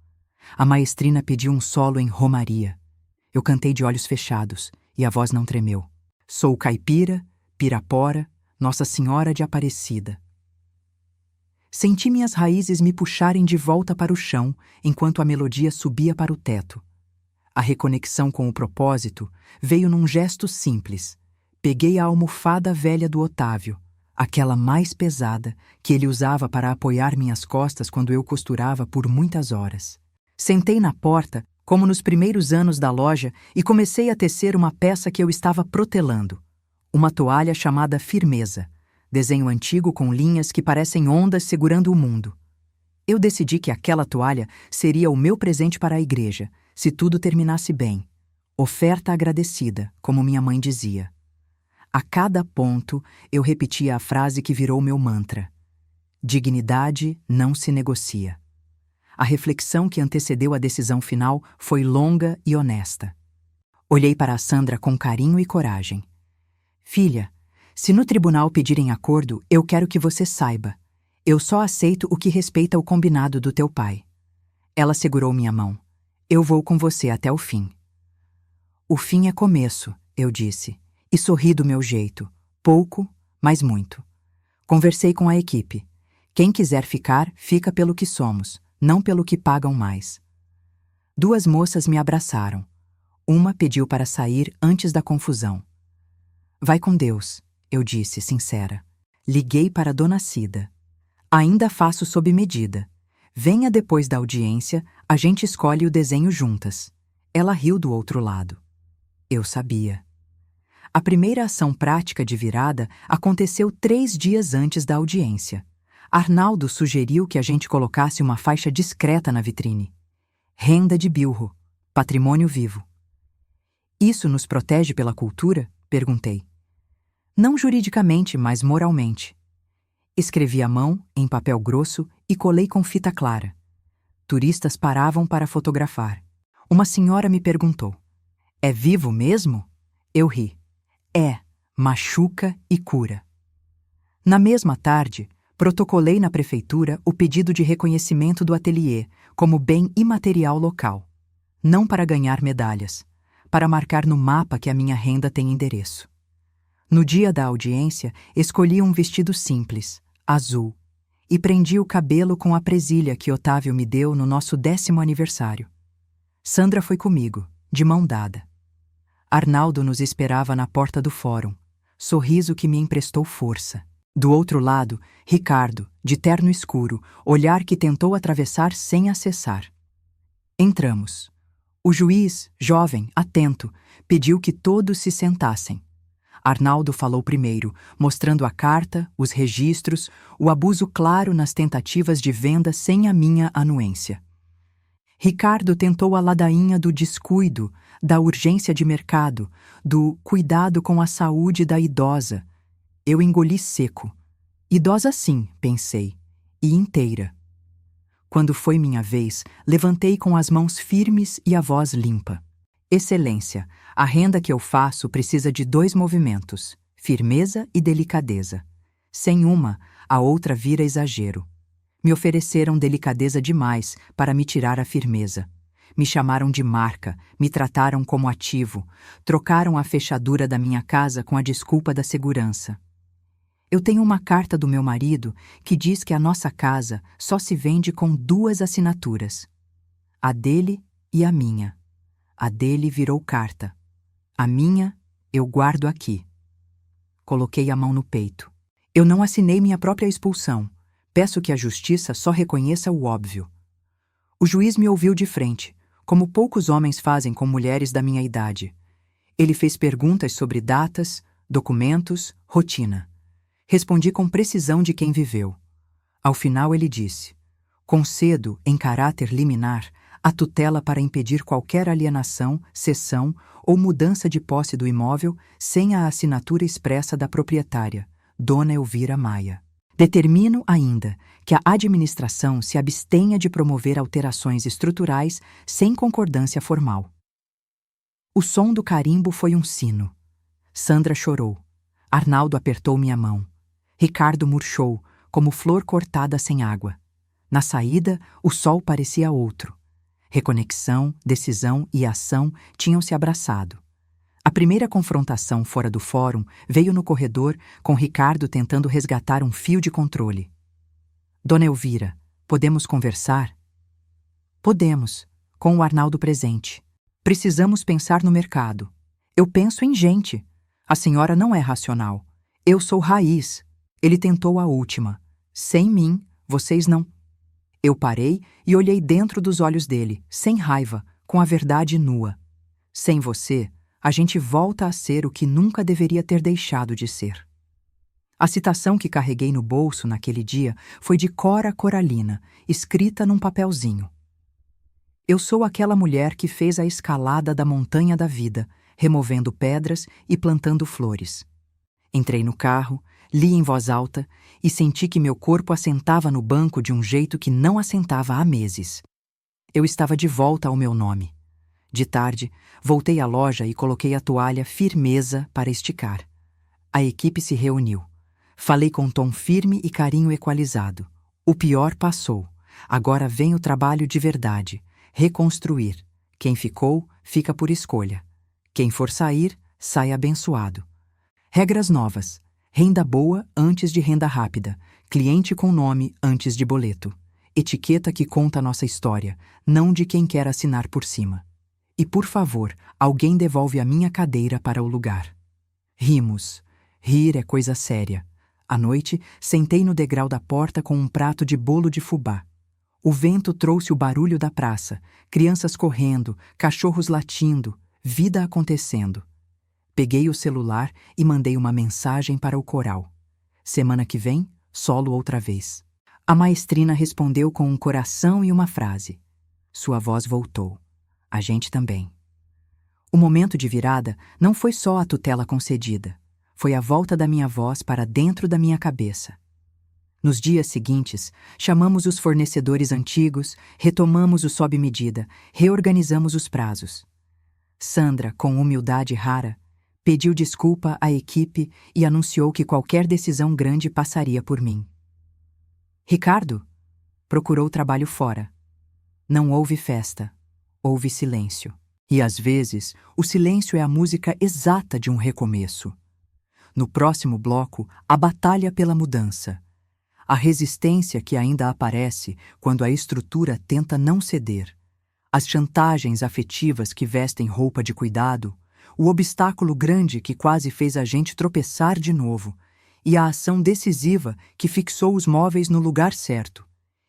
A maestrina pediu um solo em Romaria. Eu cantei de olhos fechados, e a voz não tremeu. Sou caipira, Pirapora, Nossa Senhora de Aparecida. Senti minhas raízes me puxarem de volta para o chão, enquanto a melodia subia para o teto. A reconexão com o propósito veio num gesto simples. Peguei a almofada velha do Otávio, aquela mais pesada que ele usava para apoiar minhas costas quando eu costurava por muitas horas. Sentei na porta, como nos primeiros anos da loja, e comecei a tecer uma peça que eu estava protelando. Uma toalha chamada Firmeza, desenho antigo com linhas que parecem ondas segurando o mundo. Eu decidi que aquela toalha seria o meu presente para a igreja, se tudo terminasse bem. Oferta agradecida, como minha mãe dizia. A cada ponto, eu repetia a frase que virou meu mantra. Dignidade não se negocia. A reflexão que antecedeu a decisão final foi longa e honesta. Olhei para a Sandra com carinho e coragem. "Filha, se no tribunal pedirem acordo, eu quero que você saiba. Eu só aceito o que respeita o combinado do teu pai." Ela segurou minha mão. "Eu vou com você até o fim." "O fim é começo", eu disse. E sorri do meu jeito. Pouco, mas muito. Conversei com a equipe. Quem quiser ficar, fica pelo que somos, não pelo que pagam mais. 2 moças me abraçaram. Uma pediu para sair antes da confusão. "Vai com Deus", eu disse, sincera. Liguei para Dona Cida. "Ainda faço sob medida. Venha depois da audiência, a gente escolhe o desenho juntas." Ela riu do outro lado. Eu sabia. A primeira ação prática de virada aconteceu 3 dias antes da audiência. Arnaldo sugeriu que a gente colocasse uma faixa discreta na vitrine. "Renda de bilro, patrimônio vivo." "Isso nos protege pela cultura?" perguntei. "Não juridicamente, mas moralmente." Escrevi à mão, em papel grosso, e colei com fita clara. Turistas paravam para fotografar. Uma senhora me perguntou: "É vivo mesmo?" Eu ri. "É, machuca e cura." Na mesma tarde, protocolei na prefeitura o pedido de reconhecimento do ateliê como bem imaterial local. Não para ganhar medalhas, para marcar no mapa que a minha renda tem endereço. No dia da audiência, escolhi um vestido simples, azul. e prendi o cabelo com a presilha que Otávio me deu no nosso 10º aniversário. Sandra foi comigo, de mão dada. Arnaldo nos esperava na porta do fórum, sorriso que me emprestou força. Do outro lado, Ricardo, de terno escuro, olhar que tentou atravessar sem acessar. Entramos. O juiz, jovem, atento, pediu que todos se sentassem. Arnaldo falou primeiro, mostrando a carta, os registros, o abuso claro nas tentativas de venda sem a minha anuência. Ricardo tentou a ladainha do descuido, da urgência de mercado, do cuidado com a saúde da idosa. Eu engoli seco. Idosa sim, pensei, e inteira. Quando foi minha vez, levantei com as mãos firmes e a voz limpa. Excelência, a renda que eu faço precisa de 2 movimentos, firmeza e delicadeza. Sem uma, a outra vira exagero. Me ofereceram delicadeza demais para me tirar a firmeza. Me chamaram de marca, me trataram como ativo, trocaram a fechadura da minha casa com a desculpa da segurança. Eu tenho uma carta do meu marido que diz que a nossa casa só se vende com 2 assinaturas. A dele e a minha. A dele virou carta. A minha, eu guardo aqui. Coloquei a mão no peito. Eu não assinei minha própria expulsão. Peço que a justiça só reconheça o óbvio. O juiz me ouviu de frente, como poucos homens fazem com mulheres da minha idade. Ele fez perguntas sobre datas, documentos, rotina. Respondi com precisão de quem viveu. Ao final ele disse: concedo, em caráter liminar, a tutela para impedir qualquer alienação, cessão ou mudança de posse do imóvel sem a assinatura expressa da proprietária, Dona Elvira Maia. Determino ainda que a administração se abstenha de promover alterações estruturais sem concordância formal. O som do carimbo foi um sino. Sandra chorou. Arnaldo apertou minha mão. Ricardo murchou, como flor cortada sem água. Na saída, o sol parecia outro. Reconexão, decisão e ação tinham se abraçado. A primeira confrontação fora do fórum veio no corredor, com Ricardo tentando resgatar um fio de controle. Dona Elvira, podemos conversar? Podemos, com o Arnaldo presente. Precisamos pensar no mercado. Eu penso em gente. A senhora não é racional. Eu sou raiz. Ele tentou a última. Sem mim, vocês não. Eu parei e olhei dentro dos olhos dele, sem raiva, com a verdade nua. Sem você, a gente volta a ser o que nunca deveria ter deixado de ser. A citação que carreguei no bolso naquele dia foi de Cora Coralina, escrita num papelzinho. Eu sou aquela mulher que fez a escalada da montanha da vida, removendo pedras e plantando flores. Entrei no carro, li em voz alta e senti que meu corpo assentava no banco de um jeito que não assentava há meses. Eu estava de volta ao meu nome. De tarde, voltei à loja e coloquei a toalha firmeza para esticar. A equipe se reuniu. Falei com tom firme e carinho equalizado. O pior passou. Agora vem o trabalho de verdade. Reconstruir. Quem ficou, fica por escolha. Quem for sair, sai abençoado. Regras novas. Renda boa antes de renda rápida. Cliente com nome antes de boleto. Etiqueta que conta a nossa história, não de quem quer assinar por cima. E, por favor, alguém devolve a minha cadeira para o lugar. Rimos. Rir é coisa séria. À noite, sentei no degrau da porta com um prato de bolo de fubá. O vento trouxe o barulho da praça, crianças correndo, cachorros latindo, vida acontecendo. Peguei o celular e mandei uma mensagem para o coral. Semana que vem, solo outra vez. A maestrina respondeu com um coração e uma frase. Sua voz voltou. A gente também. O momento de virada não foi só a tutela concedida. Foi a volta da minha voz para dentro da minha cabeça. Nos dias seguintes, chamamos os fornecedores antigos, retomamos o sob-medida, reorganizamos os prazos. Sandra, com humildade rara, pediu desculpa à equipe e anunciou que qualquer decisão grande passaria por mim. Ricardo procurou trabalho fora. Não houve festa, houve silêncio. E às vezes, o silêncio é a música exata de um recomeço. No próximo bloco, a batalha pela mudança. a resistência que ainda aparece quando a estrutura tenta não ceder, as chantagens afetivas que vestem roupa de cuidado, o obstáculo grande que quase fez a gente tropeçar de novo, e a ação decisiva que fixou os móveis no lugar certo.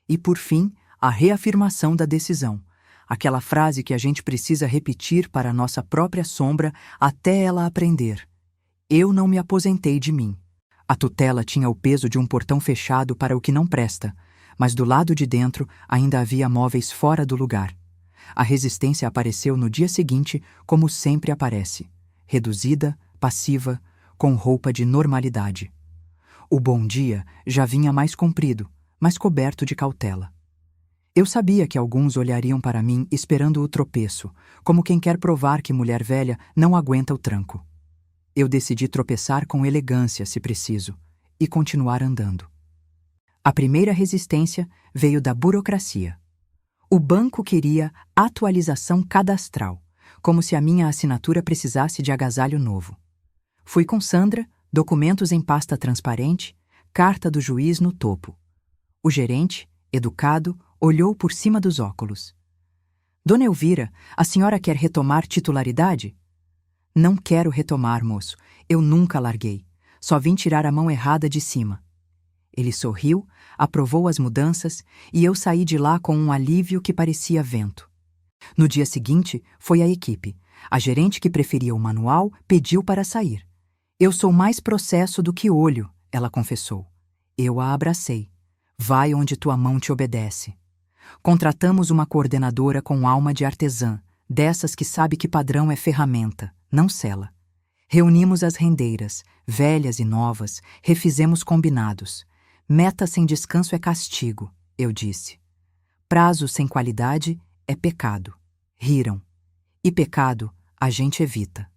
E, por fim, a reafirmação da decisão, aquela frase que a gente precisa repetir para a nossa própria sombra até ela aprender. Eu não me aposentei de mim. A tutela tinha o peso de um portão fechado para o que não presta, mas do lado de dentro ainda havia móveis fora do lugar. A resistência apareceu no dia seguinte como sempre aparece, reduzida, passiva, com roupa de normalidade. O bom dia já vinha mais comprido, mas coberto de cautela. Eu sabia que alguns olhariam para mim esperando o tropeço, como quem quer provar que mulher velha não aguenta o tranco. Eu decidi tropeçar com elegância, se preciso, e continuar andando. A primeira resistência veio da burocracia. O banco queria atualização cadastral, como se a minha assinatura precisasse de agasalho novo. Fui com Sandra, documentos em pasta transparente, carta do juiz no topo. O gerente, educado, olhou por cima dos óculos. Dona Elvira, a senhora quer retomar titularidade? Não quero retomar, moço. Eu nunca larguei. Só vim tirar a mão errada de cima. Ele sorriu, aprovou as mudanças e eu saí de lá com um alívio que parecia vento. No dia seguinte, foi a equipe. A gerente que preferia o manual pediu para sair. Eu sou mais processo do que olho, ela confessou. Eu a abracei. Vai onde tua mão te obedece. Contratamos uma coordenadora com alma de artesã, dessas que sabe que padrão é ferramenta, não sela. Reunimos as rendeiras, velhas e novas, refizemos combinados. Meta sem descanso é castigo, eu disse. Prazo sem qualidade é pecado. Riram. E pecado a gente evita.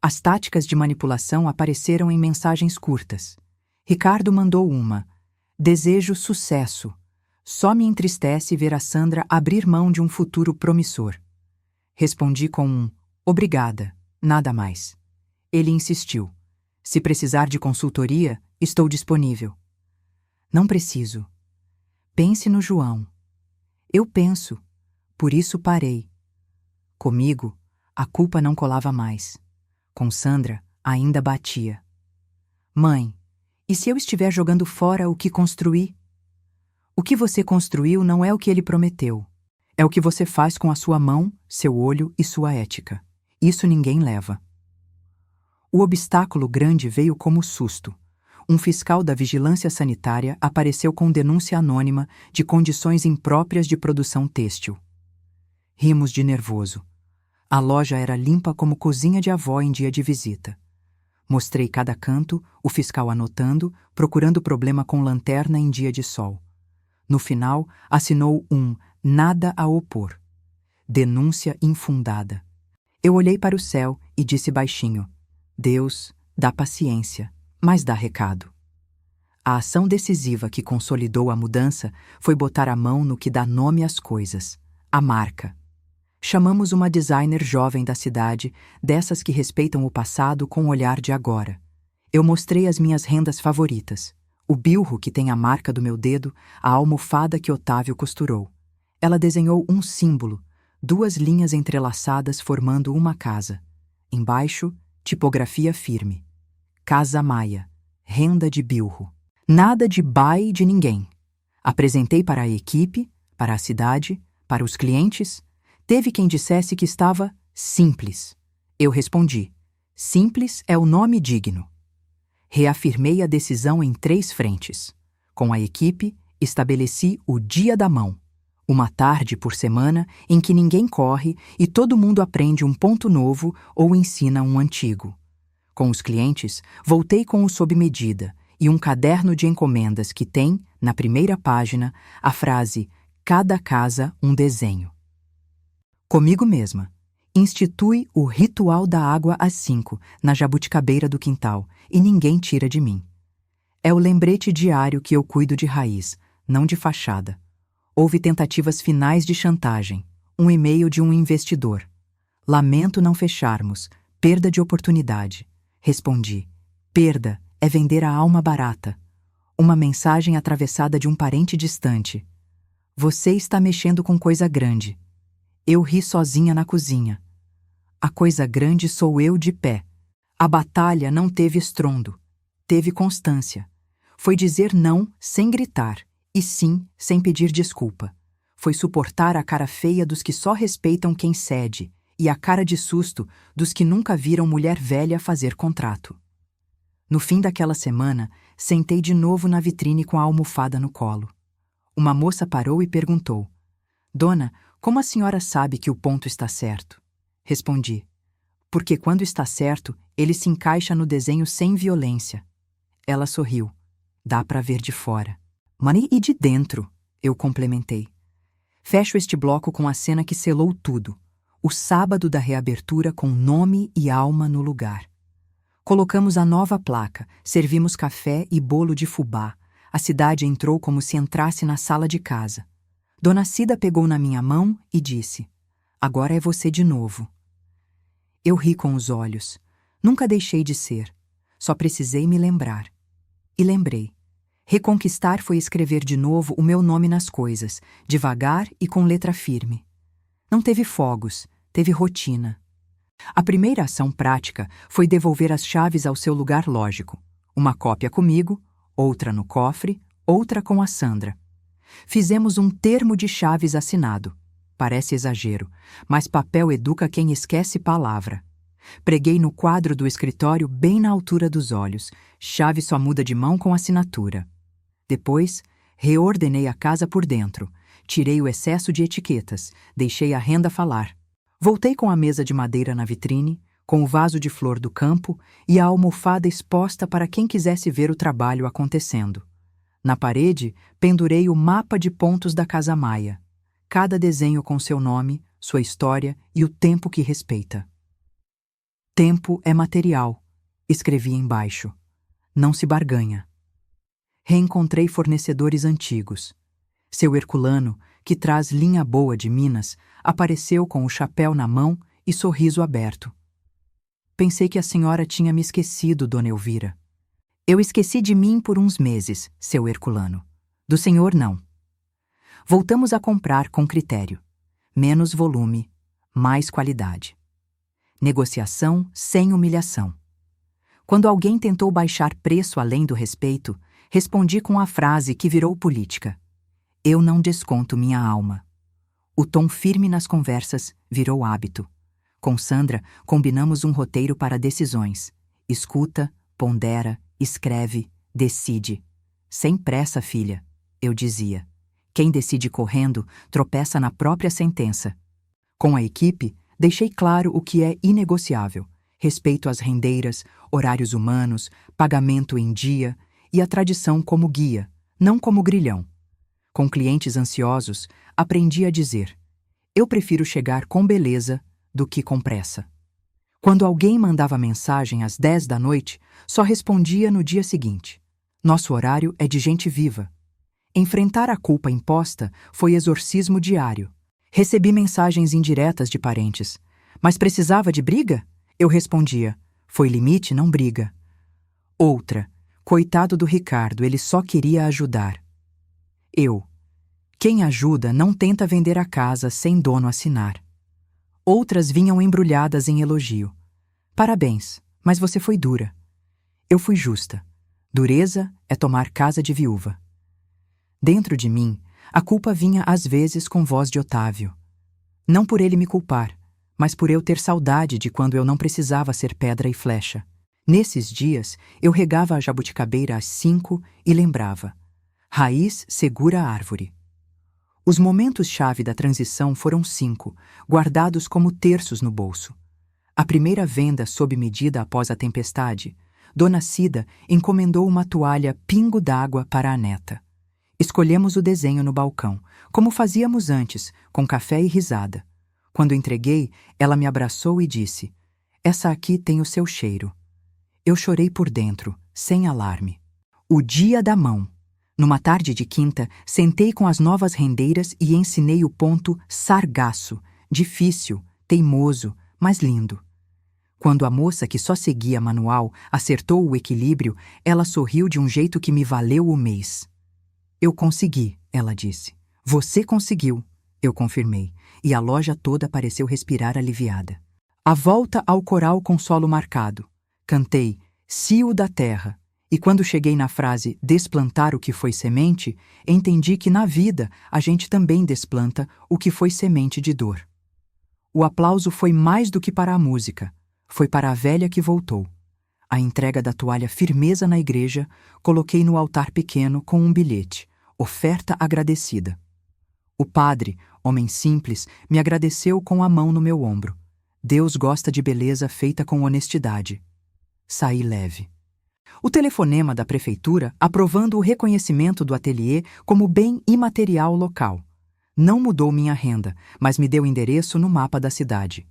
As táticas de manipulação apareceram em mensagens curtas. Ricardo mandou uma. Desejo sucesso. Só me entristece ver a Sandra abrir mão de um futuro promissor. Respondi com um obrigada, nada mais. Ele insistiu. Se precisar de consultoria, estou disponível. Não preciso. Pense no João. Eu penso. Por isso parei. Comigo, a culpa não colava mais. Com Sandra, ainda batia. Mãe, e se eu estiver jogando fora o que construí? O que você construiu não é o que ele prometeu. É o que você faz com a sua mão, seu olho e sua ética. Isso ninguém leva. O obstáculo grande veio como susto. Um fiscal da vigilância sanitária apareceu com denúncia anônima de condições impróprias de produção têxtil. Rimos de nervoso. A loja era limpa como cozinha de avó em dia de visita. Mostrei cada canto, o fiscal anotando, procurando problema com lanterna em dia de sol. No final, assinou um nada a opor. Denúncia infundada. Eu olhei para o céu e disse baixinho: Deus dá paciência, mas dá recado. A ação decisiva que consolidou a mudança foi botar a mão no que dá nome às coisas, a marca. Chamamos uma designer jovem da cidade, dessas que respeitam o passado com o olhar de agora. Eu mostrei as minhas rendas favoritas. O bilro que tem a marca do meu dedo, a almofada que Otávio costurou. Ela desenhou um símbolo, 2 linhas entrelaçadas formando uma casa. Embaixo, tipografia firme. Casa Maia, renda de bilro. Nada de bai de ninguém. Apresentei para a equipe, para a cidade, para os clientes. Teve quem dissesse que estava simples. Eu respondi: simples é o nome digno. Reafirmei a decisão em 3 frentes. Com a equipe, estabeleci o Dia da Mão, uma tarde por semana em que ninguém corre e todo mundo aprende um ponto novo ou ensina um antigo. Com os clientes, voltei com o sob medida e um caderno de encomendas que tem, na primeira página, a frase "Cada casa um desenho". Comigo mesma. Institui o ritual da água às 5, na jabuticabeira do quintal, e ninguém tira de mim. É o lembrete diário que eu cuido de raiz, não de fachada. Houve tentativas finais de chantagem, um e-mail de um investidor. Lamento não fecharmos, perda de oportunidade. Respondi: perda é vender a alma barata. Uma mensagem atravessada de um parente distante. Você está mexendo com coisa grande. Eu ri sozinha na cozinha. A coisa grande sou eu de pé. A batalha não teve estrondo. Teve constância. Foi dizer não sem gritar, e sim sem pedir desculpa. Foi suportar a cara feia dos que só respeitam quem cede, e a cara de susto dos que nunca viram mulher velha fazer contrato. No fim daquela semana, sentei de novo na vitrine com a almofada no colo. Uma moça parou e perguntou: Dona, como a senhora sabe que o ponto está certo? Respondi: porque quando está certo, ele se encaixa no desenho sem violência. Ela sorriu. Dá para ver de fora. Mani e de dentro, eu complementei. Fecho este bloco com a cena que selou tudo. O sábado da reabertura com nome e alma no lugar. Colocamos a nova placa, servimos café e bolo de fubá. A cidade entrou como se entrasse na sala de casa. Dona Cida pegou na minha mão e disse: agora é você de novo. Eu ri com os olhos. Nunca deixei de ser. Só precisei me lembrar. E lembrei. Reconquistar foi escrever de novo o meu nome nas coisas, devagar e com letra firme. Não teve fogos, teve rotina. A primeira ação prática foi devolver as chaves ao seu lugar lógico. Uma cópia comigo, outra no cofre, outra com a Sandra. Fizemos um termo de chaves assinado. Parece exagero, mas papel educa quem esquece palavra. Preguei no quadro do escritório bem na altura dos olhos. Chave só muda de mão com assinatura. Depois, reordenei a casa por dentro. Tirei o excesso de etiquetas. Deixei a renda falar. Voltei com a mesa de madeira na vitrine, com o vaso de flor do campo e a almofada exposta para quem quisesse ver o trabalho acontecendo. Na parede, pendurei o mapa de pontos da Casa Maia. Cada desenho com seu nome, sua história e o tempo que respeita. Tempo é material, escrevi embaixo. Não se barganha. Reencontrei fornecedores antigos. Seu Herculano, que traz linha boa de Minas, apareceu com o chapéu na mão e sorriso aberto. Pensei que a senhora tinha me esquecido, dona Elvira. Eu esqueci de mim por uns meses, seu Herculano. Do senhor, não. Voltamos a comprar com critério. Menos volume, mais qualidade. Negociação sem humilhação. Quando alguém tentou baixar preço além do respeito, respondi com a frase que virou política. Eu não desconto minha alma. O tom firme nas conversas virou hábito. Com Sandra, combinamos um roteiro para decisões. Escuta, pondera, escreve, decide. Sem pressa, filha, eu dizia. Quem decide correndo, tropeça na própria sentença. Com a equipe, deixei claro o que é inegociável. Respeito às rendeiras, horários humanos, pagamento em dia e a tradição como guia, não como grilhão. Com clientes ansiosos, aprendi a dizer: eu prefiro chegar com beleza do que com pressa. Quando alguém mandava mensagem às 10 da noite, só respondia no dia seguinte. Nosso horário é de gente viva. Enfrentar a culpa imposta foi exorcismo diário. Recebi mensagens indiretas de parentes. Mas precisava de briga? Eu respondia: foi limite, não briga. Outra: coitado do Ricardo, ele só queria ajudar. Eu: quem ajuda não tenta vender a casa sem dono assinar. Outras vinham embrulhadas em elogio. Parabéns, mas você foi dura. Eu fui justa. Dureza é tomar casa de viúva. Dentro de mim, a culpa vinha às vezes com voz de Otávio. Não por ele me culpar, mas por eu ter saudade de quando eu não precisava ser pedra e flecha. Nesses dias, eu regava a jabuticabeira às 5 e lembrava: raiz segura a árvore. Os momentos-chave da transição foram 5, guardados como terços no bolso. A primeira venda sob medida após a tempestade, Dona Cida encomendou uma toalha pingo d'água para a neta. Escolhemos o desenho no balcão, como fazíamos antes, com café e risada. Quando entreguei, ela me abraçou e disse: essa aqui tem o seu cheiro. Eu chorei por dentro, sem alarme. O dia da mão. Numa tarde de quinta, sentei com as novas rendeiras e ensinei o ponto sargaço, difícil, teimoso, mas lindo. Quando a moça que só seguia manual acertou o equilíbrio, ela sorriu de um jeito que me valeu o mês. Eu consegui, ela disse. Você conseguiu, eu confirmei, e a loja toda pareceu respirar aliviada. A volta ao coral com solo marcado. Cantei Cio da Terra, e quando cheguei na frase desplantar o que foi semente, entendi que na vida a gente também desplanta o que foi semente de dor. O aplauso foi mais do que para a música, foi para a velha que voltou. A entrega da toalha firmeza na igreja, coloquei no altar pequeno com um bilhete, oferta agradecida. O padre, homem simples, me agradeceu com a mão no meu ombro. Deus gosta de beleza feita com honestidade. Saí leve. O telefonema da prefeitura aprovando o reconhecimento do ateliê como bem imaterial local. Não mudou minha renda, mas me deu endereço no mapa da cidade.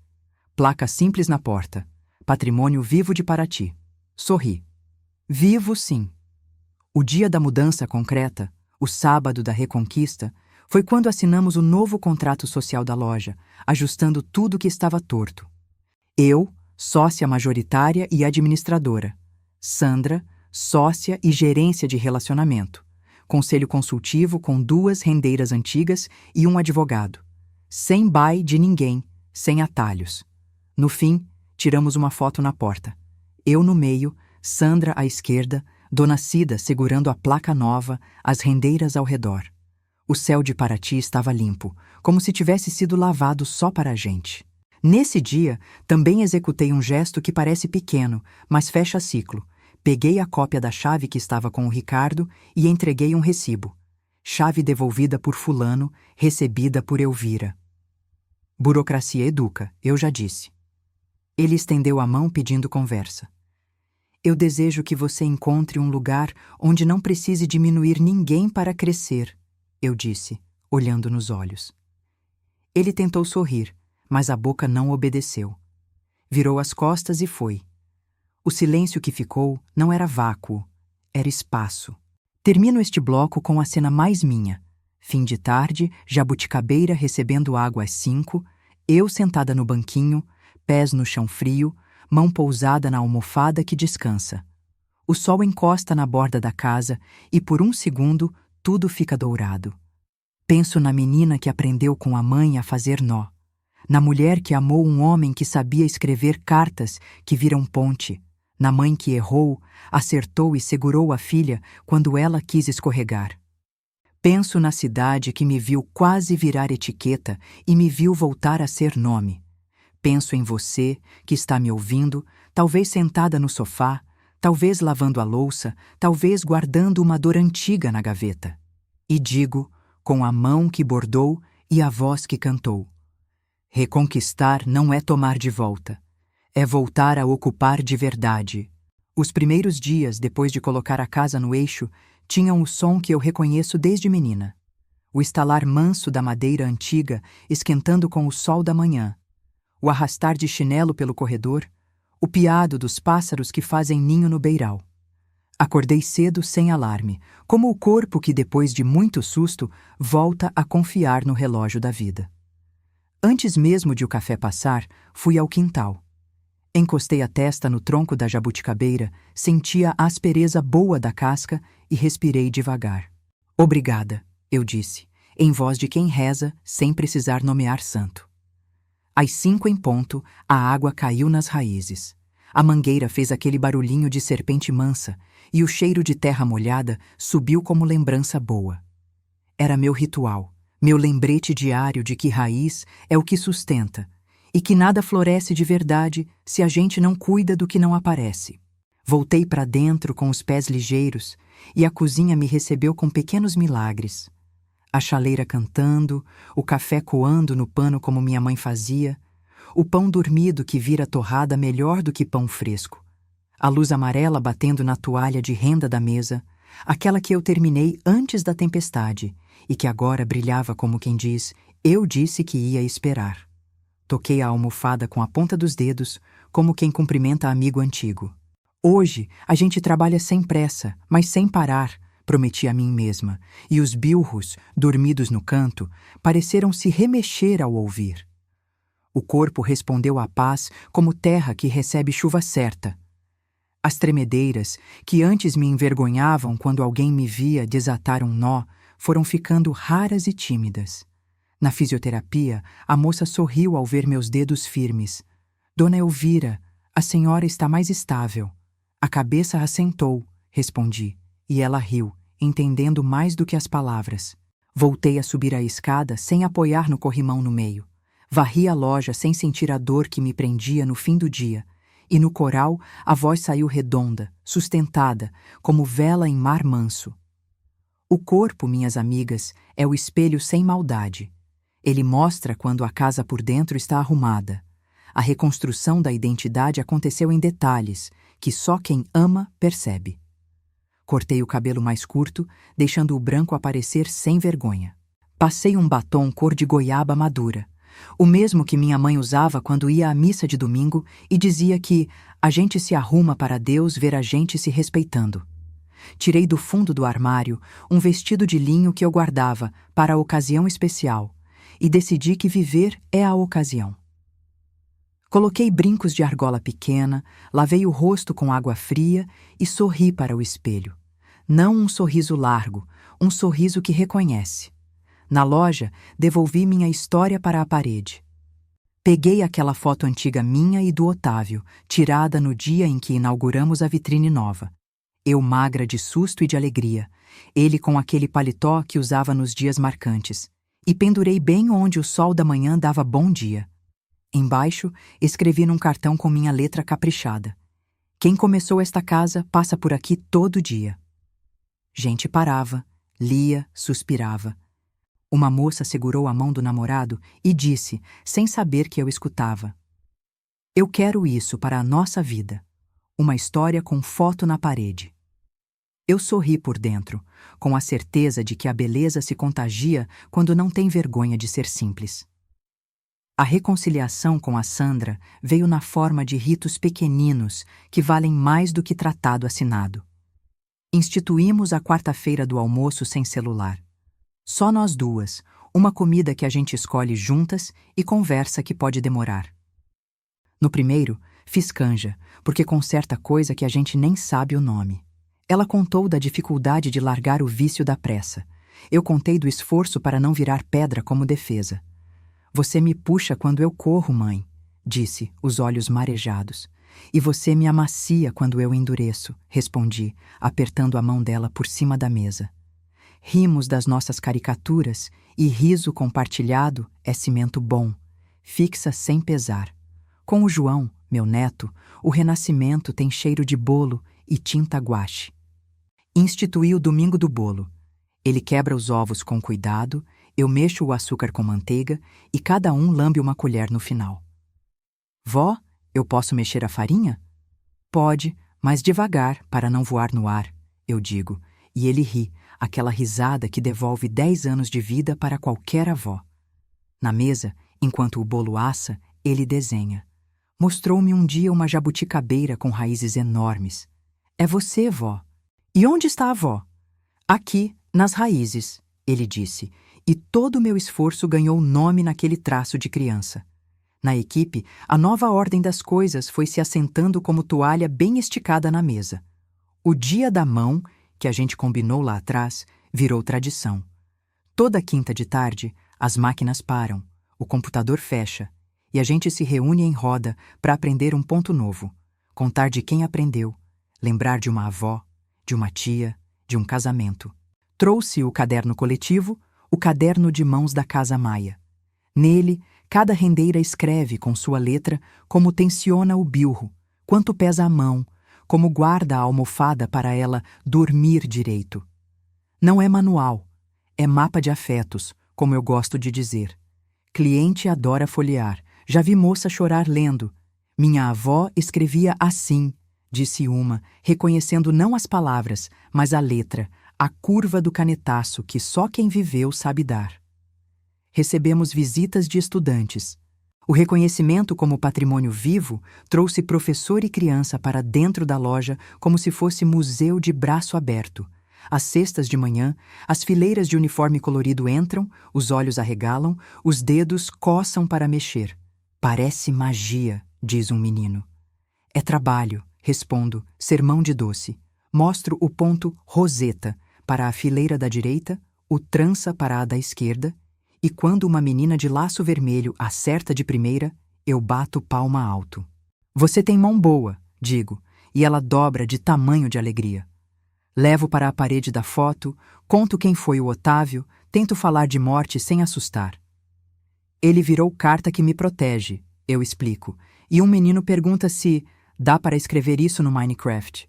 Placa simples na porta. Patrimônio vivo de Paraty. Sorri. Vivo, sim. O dia da mudança concreta, o sábado da reconquista, foi quando assinamos o novo contrato social da loja, ajustando tudo que estava torto. Eu, sócia majoritária e administradora. Sandra, sócia e gerência de relacionamento. Conselho consultivo com 2 rendeiras antigas e um advogado. Sem bai de ninguém, sem atalhos. No fim, tiramos uma foto na porta. Eu no meio, Sandra à esquerda, Dona Cida segurando a placa nova, as rendeiras ao redor. O céu de Paraty estava limpo, como se tivesse sido lavado só para a gente. Nesse dia, também executei um gesto que parece pequeno, mas fecha ciclo. Peguei a cópia da chave que estava com o Ricardo e entreguei um recibo. Chave devolvida por fulano, recebida por Elvira. Burocracia educa, eu já disse. Ele estendeu a mão pedindo conversa. Eu desejo que você encontre um lugar onde não precise diminuir ninguém para crescer, eu disse, olhando nos olhos. Ele tentou sorrir, mas a boca não obedeceu. Virou as costas e foi. O silêncio que ficou não era vácuo, era espaço. Termino este bloco com a cena mais minha. Fim de tarde, Jabuticabeira recebendo água às 5, eu sentada no banquinho, pés no chão frio, mão pousada na almofada que descansa. O sol encosta na borda da casa e por um segundo tudo fica dourado. Penso na menina que aprendeu com a mãe a fazer nó. Na mulher que amou um homem que sabia escrever cartas que viram ponte. Na mãe que errou, acertou e segurou a filha quando ela quis escorregar. Penso na cidade que me viu quase virar etiqueta e me viu voltar a ser nome. Penso em você, que está me ouvindo, talvez sentada no sofá, talvez lavando a louça, talvez guardando uma dor antiga na gaveta. E digo, com a mão que bordou e a voz que cantou: reconquistar não é tomar de volta, é voltar a ocupar de verdade. Os primeiros dias, depois de colocar a casa no eixo, tinham o som que eu reconheço desde menina. O estalar manso da madeira antiga esquentando com o sol da manhã. O arrastar de chinelo pelo corredor, o piado dos pássaros que fazem ninho no beiral. Acordei cedo sem alarme, como o corpo que, depois de muito susto, volta a confiar no relógio da vida. Antes mesmo de o café passar, fui ao quintal. Encostei a testa no tronco da jabuticabeira, senti a aspereza boa da casca e respirei devagar. Obrigada, eu disse, em voz de quem reza sem precisar nomear santo. Às 5 em ponto, a água caiu nas raízes. A mangueira fez aquele barulhinho de serpente mansa e o cheiro de terra molhada subiu como lembrança boa. Era meu ritual, meu lembrete diário de que raiz é o que sustenta e que nada floresce de verdade se a gente não cuida do que não aparece. Voltei para dentro com os pés ligeiros e a cozinha me recebeu com pequenos milagres. A chaleira cantando, o café coando no pano como minha mãe fazia, o pão dormido que vira torrada melhor do que pão fresco, a luz amarela batendo na toalha de renda da mesa, aquela que eu terminei antes da tempestade e que agora brilhava como quem diz, eu disse que ia esperar. Toquei a almofada com a ponta dos dedos, como quem cumprimenta amigo antigo. Hoje a gente trabalha sem pressa, mas sem parar, prometi a mim mesma, e os bilros, dormidos no canto, pareceram se remexer ao ouvir. O corpo respondeu à paz como terra que recebe chuva certa. As tremedeiras, que antes me envergonhavam quando alguém me via desatar um nó, foram ficando raras e tímidas. Na fisioterapia, a moça sorriu ao ver meus dedos firmes. Dona Elvira, a senhora está mais estável. A cabeça assentou, respondi, e ela riu, entendendo mais do que as palavras. Voltei a subir a escada sem apoiar no corrimão no meio. Varri a loja sem sentir a dor que me prendia no fim do dia. E no coral, a voz saiu redonda, sustentada, como vela em mar manso. O corpo, minhas amigas, é o espelho sem maldade. Ele mostra quando a casa por dentro está arrumada. A reconstrução da identidade aconteceu em detalhes, que só quem ama percebe. Cortei o cabelo mais curto, deixando o branco aparecer sem vergonha. Passei um batom cor de goiaba madura, o mesmo que minha mãe usava quando ia à missa de domingo e dizia que a gente se arruma para Deus ver a gente se respeitando. Tirei do fundo do armário um vestido de linho que eu guardava para a ocasião especial e decidi que viver é a ocasião. Coloquei brincos de argola pequena, lavei o rosto com água fria e sorri para o espelho. Não um sorriso largo, um sorriso que reconhece. Na loja, devolvi minha história para a parede. Peguei aquela foto antiga minha e do Otávio, tirada no dia em que inauguramos a vitrine nova. Eu magra de susto e de alegria, ele com aquele paletó que usava nos dias marcantes, e pendurei bem onde o sol da manhã dava bom dia. Embaixo, escrevi num cartão com minha letra caprichada: quem começou esta casa passa por aqui todo dia. Gente parava, lia, suspirava. Uma moça segurou a mão do namorado e disse, sem saber que eu escutava: eu quero isso para a nossa vida. Uma história com foto na parede. Eu sorri por dentro, com a certeza de que a beleza se contagia quando não tem vergonha de ser simples. A reconciliação com a Sandra veio na forma de ritos pequeninos que valem mais do que tratado assinado. Instituímos a quarta-feira do almoço sem celular. Só nós duas, uma comida que a gente escolhe juntas e conversa que pode demorar. No primeiro, fiz canja, porque conserta coisa que a gente nem sabe o nome. Ela contou da dificuldade de largar o vício da pressa. Eu contei do esforço para não virar pedra como defesa. Você me puxa quando eu corro, mãe, disse, os olhos marejados. E você me amacia quando eu endureço, respondi, apertando a mão dela por cima da mesa. Rimos das nossas caricaturas e riso compartilhado é cimento bom, fixa sem pesar. Com o João, meu neto, o renascimento tem cheiro de bolo e tinta guache. Instituí o domingo do bolo. Ele quebra os ovos com cuidado, eu mexo o açúcar com manteiga e cada um lambe uma colher no final. Vó, eu posso mexer a farinha? Pode, mas devagar, para não voar no ar, eu digo, e ele ri, aquela risada que devolve 10 anos de vida para qualquer avó. Na mesa, enquanto o bolo assa, ele desenha. Mostrou-me um dia uma jabuticabeira com raízes enormes. É você, vó. E onde está a avó? Aqui, nas raízes, ele disse, e todo o meu esforço ganhou nome naquele traço de criança. Na equipe, a nova ordem das coisas foi se assentando como toalha bem esticada na mesa. O dia da mão, que a gente combinou lá atrás, virou tradição. Toda quinta de tarde, as máquinas param, o computador fecha, e a gente se reúne em roda para aprender um ponto novo, contar de quem aprendeu, lembrar de uma avó, de uma tia, de um casamento. Trouxe o caderno coletivo, o caderno de mãos da Casa Maia. Nele, cada rendeira escreve com sua letra como tensiona o bilro, quanto pesa a mão, como guarda a almofada para ela dormir direito. Não é manual, é mapa de afetos, como eu gosto de dizer. Cliente adora folhear, já vi moça chorar lendo. Minha avó escrevia assim, disse uma, reconhecendo não as palavras, mas a letra, a curva do canetaço que só quem viveu sabe dar. Recebemos visitas de estudantes. O reconhecimento como patrimônio vivo trouxe professor e criança para dentro da loja como se fosse museu de braço aberto. Às sextas de manhã, as fileiras de uniforme colorido entram, os olhos arregalam, os dedos coçam para mexer. Parece magia, diz um menino. É trabalho, respondo, sermão de doce. Mostro o ponto roseta para a fileira da direita, o trança para a da esquerda, e quando uma menina de laço vermelho acerta de primeira, eu bato palma alto. Você tem mão boa, digo, e ela dobra de tamanho de alegria. Levo para a parede da foto, conto quem foi o Otávio, tento falar de morte sem assustar. Ele virou carta que me protege, eu explico, e um menino pergunta se dá para escrever isso no Minecraft.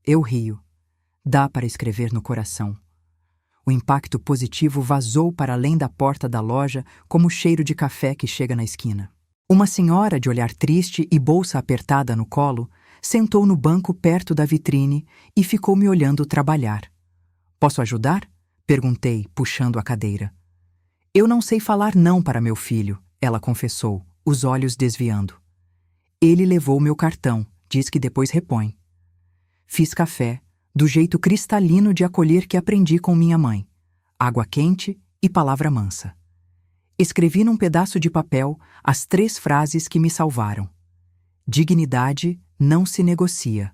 Eu rio. Dá para escrever no coração. O impacto positivo vazou para além da porta da loja como o cheiro de café que chega na esquina. Uma senhora de olhar triste e bolsa apertada no colo sentou no banco perto da vitrine e ficou me olhando trabalhar. Posso ajudar? Perguntei, puxando a cadeira. Eu não sei falar não para meu filho, ela confessou, os olhos desviando. Ele levou meu cartão, diz que depois repõe. Fiz café, do jeito cristalino de acolher que aprendi com minha mãe. Água quente e palavra mansa. Escrevi num pedaço de papel as 3 frases que me salvaram. Dignidade não se negocia.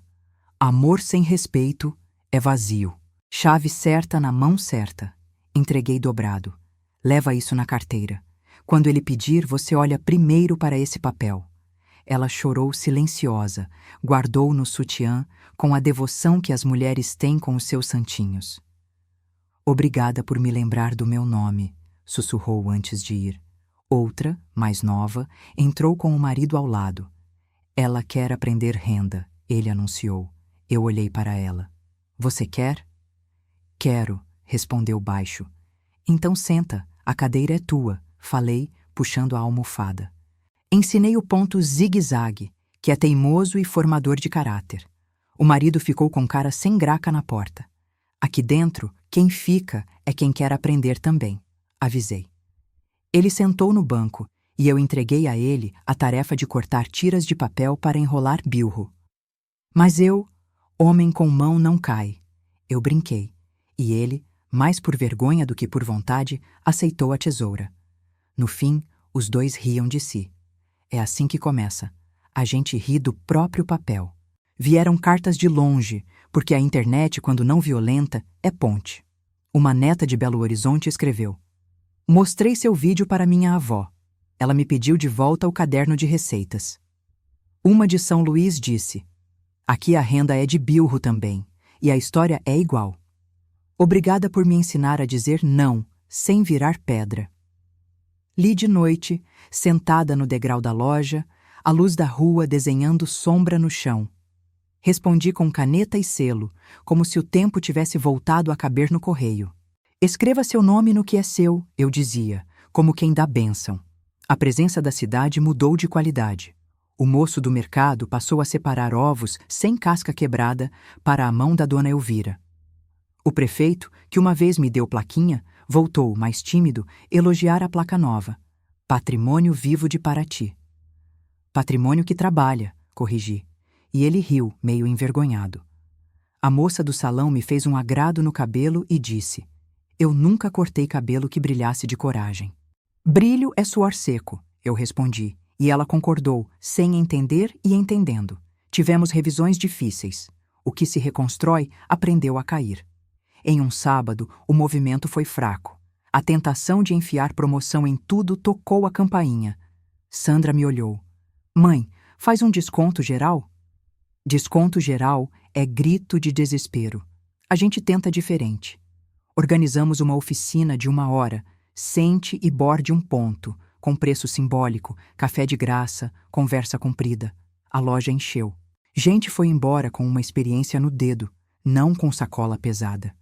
Amor sem respeito é vazio. Chave certa na mão certa. Entreguei dobrado. Leva isso na carteira. Quando ele pedir, você olha primeiro para esse papel. Ela chorou silenciosa, guardou no sutiã com a devoção que as mulheres têm com os seus santinhos. Obrigada por me lembrar do meu nome, sussurrou antes de ir. Outra, mais nova, entrou com o marido ao lado. Ela quer aprender renda, ele anunciou. Eu olhei para ela. Você quer? Quero, respondeu baixo. Então senta, a cadeira é tua, falei, puxando a almofada. Ensinei o ponto zigue-zague, que é teimoso e formador de caráter. O marido ficou com cara sem graca na porta. Aqui dentro, quem fica é quem quer aprender também, avisei. Ele sentou no banco e eu entreguei a ele a tarefa de cortar tiras de papel para enrolar bilro. Mas eu, homem com mão não cai. Eu brinquei, e ele, mais por vergonha do que por vontade, aceitou a tesoura. No fim, os dois riam de si. É assim que começa. A gente ri do próprio papel. Vieram cartas de longe, porque a internet, quando não violenta, é ponte. Uma neta de Belo Horizonte escreveu: Mostrei seu vídeo para minha avó. Ela me pediu de volta o caderno de receitas. Uma de São Luís disse: Aqui a renda é de bilro também, e a história é igual. Obrigada por me ensinar a dizer não, sem virar pedra. Li de noite, sentada no degrau da loja, a luz da rua desenhando sombra no chão. Respondi com caneta e selo, como se o tempo tivesse voltado a caber no correio. Escreva seu nome no que é seu, eu dizia, como quem dá bênção. A presença da cidade mudou de qualidade. O moço do mercado passou a separar ovos sem casca quebrada para a mão da dona Elvira. O prefeito, que uma vez me deu plaquinha, voltou, mais tímido, elogiar a placa nova. Patrimônio vivo de Paraty. Patrimônio que trabalha, corrigi. E ele riu, meio envergonhado. A moça do salão me fez um agrado no cabelo e disse: Eu nunca cortei cabelo que brilhasse de coragem. Brilho é suor seco, eu respondi, e ela concordou, sem entender e entendendo. Tivemos revisões difíceis. O que se reconstrói aprendeu a cair. Em um sábado, o movimento foi fraco. A tentação de enfiar promoção em tudo tocou a campainha. Sandra me olhou. Mãe, faz um desconto geral? Desconto geral é grito de desespero. A gente tenta diferente. Organizamos uma oficina de 1 hora, sente e borde um ponto, com preço simbólico, café de graça, conversa comprida. A loja encheu. Gente foi embora com uma experiência no dedo, não com sacola pesada.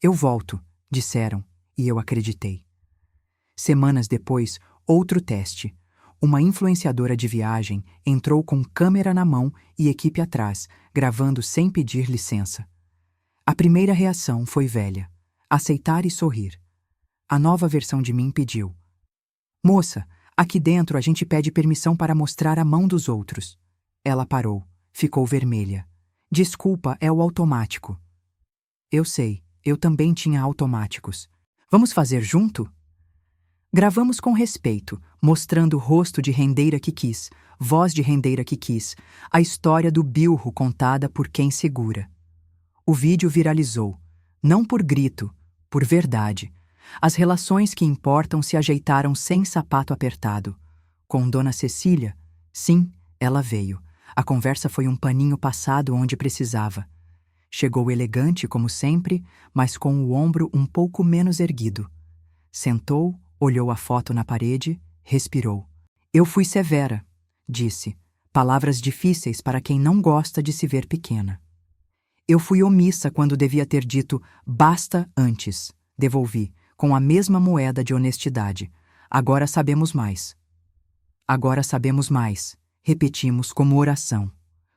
Eu volto, disseram, e eu acreditei. Semanas depois, outro teste. Uma influenciadora de viagem entrou com câmera na mão e equipe atrás, gravando sem pedir licença. A primeira reação foi velha: aceitar e sorrir. A nova versão de mim pediu: Moça, aqui dentro a gente pede permissão para mostrar a mão dos outros. Ela parou, ficou vermelha. Desculpa, é o automático. Eu sei, eu também tinha automáticos. Vamos fazer junto? Gravamos com respeito, mostrando o rosto de rendeira que quis, voz de rendeira que quis, a história do bilro contada por quem segura. O vídeo viralizou, não por grito, por verdade. As relações que importam se ajeitaram sem sapato apertado. Com Dona Cecília, sim, ela veio. A conversa foi um paninho passado onde precisava. Chegou elegante, como sempre, mas com o ombro um pouco menos erguido. Sentou, olhou a foto na parede, respirou. Eu fui severa, disse, palavras difíceis para quem não gosta de se ver pequena. Eu fui omissa quando devia ter dito basta antes. Devolvi, com a mesma moeda de honestidade. Agora sabemos mais. Agora sabemos mais. Repetimos como oração.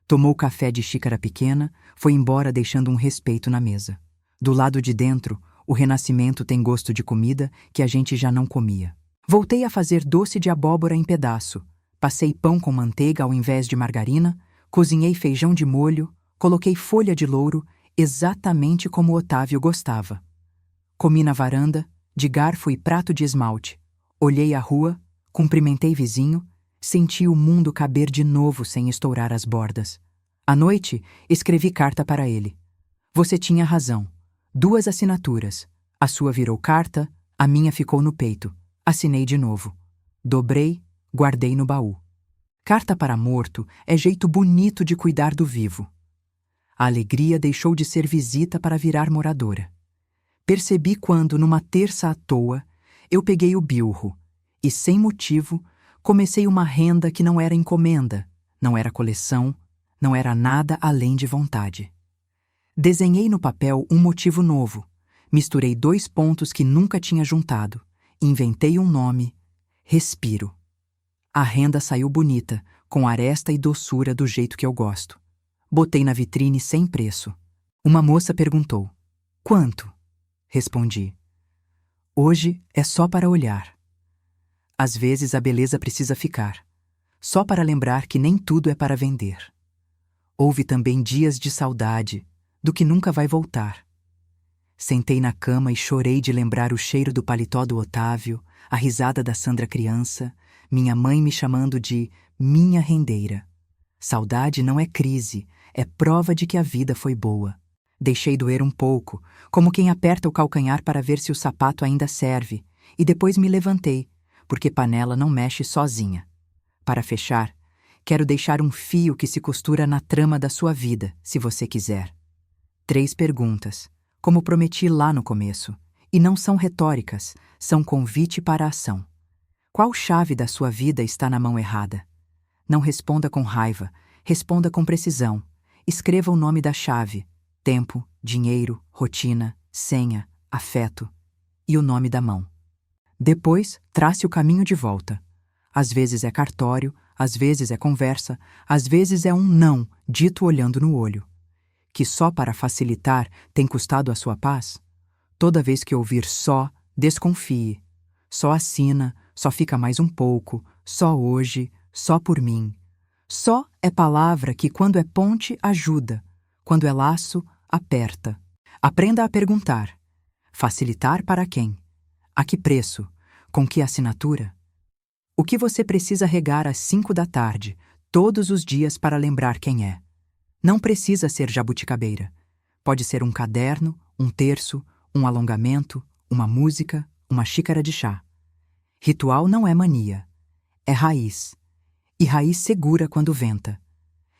Tomou café de xícara pequena, foi embora deixando um respeito na mesa. Do lado de dentro, o renascimento tem gosto de comida que a gente já não comia. Voltei a fazer doce de abóbora em pedaço. Passei pão com manteiga ao invés de margarina, cozinhei feijão de molho, coloquei folha de louro, exatamente como Otávio gostava. Comi na varanda, de garfo e prato de esmalte. Olhei a rua, cumprimentei vizinho, senti o mundo caber de novo sem estourar as bordas. À noite, escrevi carta para ele. Você tinha razão. 2 assinaturas. A sua virou carta, a minha ficou no peito. Assinei de novo. Dobrei, guardei no baú. Carta para morto é jeito bonito de cuidar do vivo. A alegria deixou de ser visita para virar moradora. Percebi quando, numa terça à toa, eu peguei o bilro e, sem motivo, comecei uma renda que não era encomenda, não era coleção, não era nada além de vontade. Desenhei no papel um motivo novo, misturei 2 pontos que nunca tinha juntado, inventei um nome, Respiro. A renda saiu bonita, com aresta e doçura do jeito que eu gosto. Botei na vitrine sem preço. Uma moça perguntou: quanto? Respondi: hoje é só para olhar. Às vezes a beleza precisa ficar, só para lembrar que nem tudo é para vender. Houve também dias de saudade, do que nunca vai voltar. Sentei na cama e chorei de lembrar o cheiro do paletó do Otávio, a risada da Sandra criança, minha mãe me chamando de minha rendeira. Saudade não é crise, é prova de que a vida foi boa. Deixei doer um pouco, como quem aperta o calcanhar para ver se o sapato ainda serve, e depois me levantei, porque panela não mexe sozinha. Para fechar, quero deixar um fio que se costura na trama da sua vida, se você quiser. 3 perguntas, como prometi lá no começo, e não são retóricas, são convite para a ação. Qual chave da sua vida está na mão errada? Não responda com raiva, responda com precisão. Escreva o nome da chave: tempo, dinheiro, rotina, senha, afeto e o nome da mão. Depois, trace o caminho de volta. Às vezes é cartório, às vezes é conversa, às vezes é um não, dito olhando no olho. Que só para facilitar tem custado a sua paz? Toda vez que ouvir só, desconfie. Só assina, só fica mais um pouco, só hoje, só por mim. Só é palavra que, quando é ponte, ajuda, quando é laço, aperta. Aprenda a perguntar. Facilitar para quem? A que preço? Com que assinatura? O que você precisa regar às 5 da tarde, todos os dias para lembrar quem é? Não precisa ser jabuticabeira. Pode ser um caderno, um terço, um alongamento, uma música, uma xícara de chá. Ritual não é mania. É raiz. E raiz segura quando venta.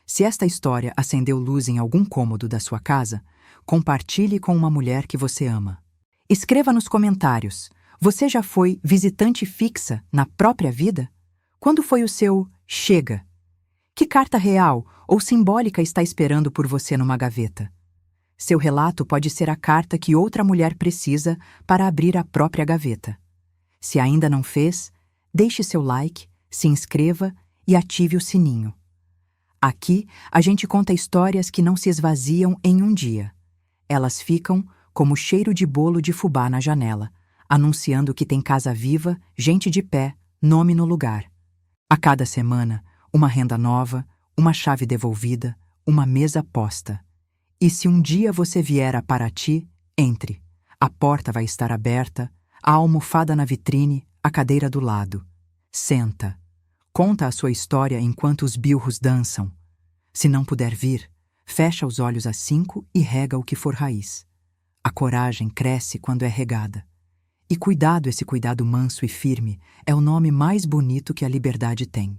Se esta história acendeu luz em algum cômodo da sua casa, compartilhe com uma mulher que você ama. Escreva nos comentários: você já foi visitante fixa na própria vida? Quando foi o seu chega? Que carta real ou simbólica está esperando por você numa gaveta? Seu relato pode ser a carta que outra mulher precisa para abrir a própria gaveta. Se ainda não fez, deixe seu like, se inscreva e ative o sininho. Aqui, a gente conta histórias que não se esvaziam em um dia. Elas ficam como cheiro de bolo de fubá na janela, anunciando que tem casa viva, gente de pé, nome no lugar. A cada semana, uma renda nova, uma chave devolvida, uma mesa posta. E se um dia você vier a Paraty, entre. A porta vai estar aberta, a almofada na vitrine, A cadeira do lado. Senta. Conta a sua história enquanto os bilros dançam. Se não puder vir, fecha os olhos às 5 e rega o que for raiz. A coragem cresce quando é regada. E cuidado, esse cuidado manso e firme, é o nome mais bonito que a liberdade tem.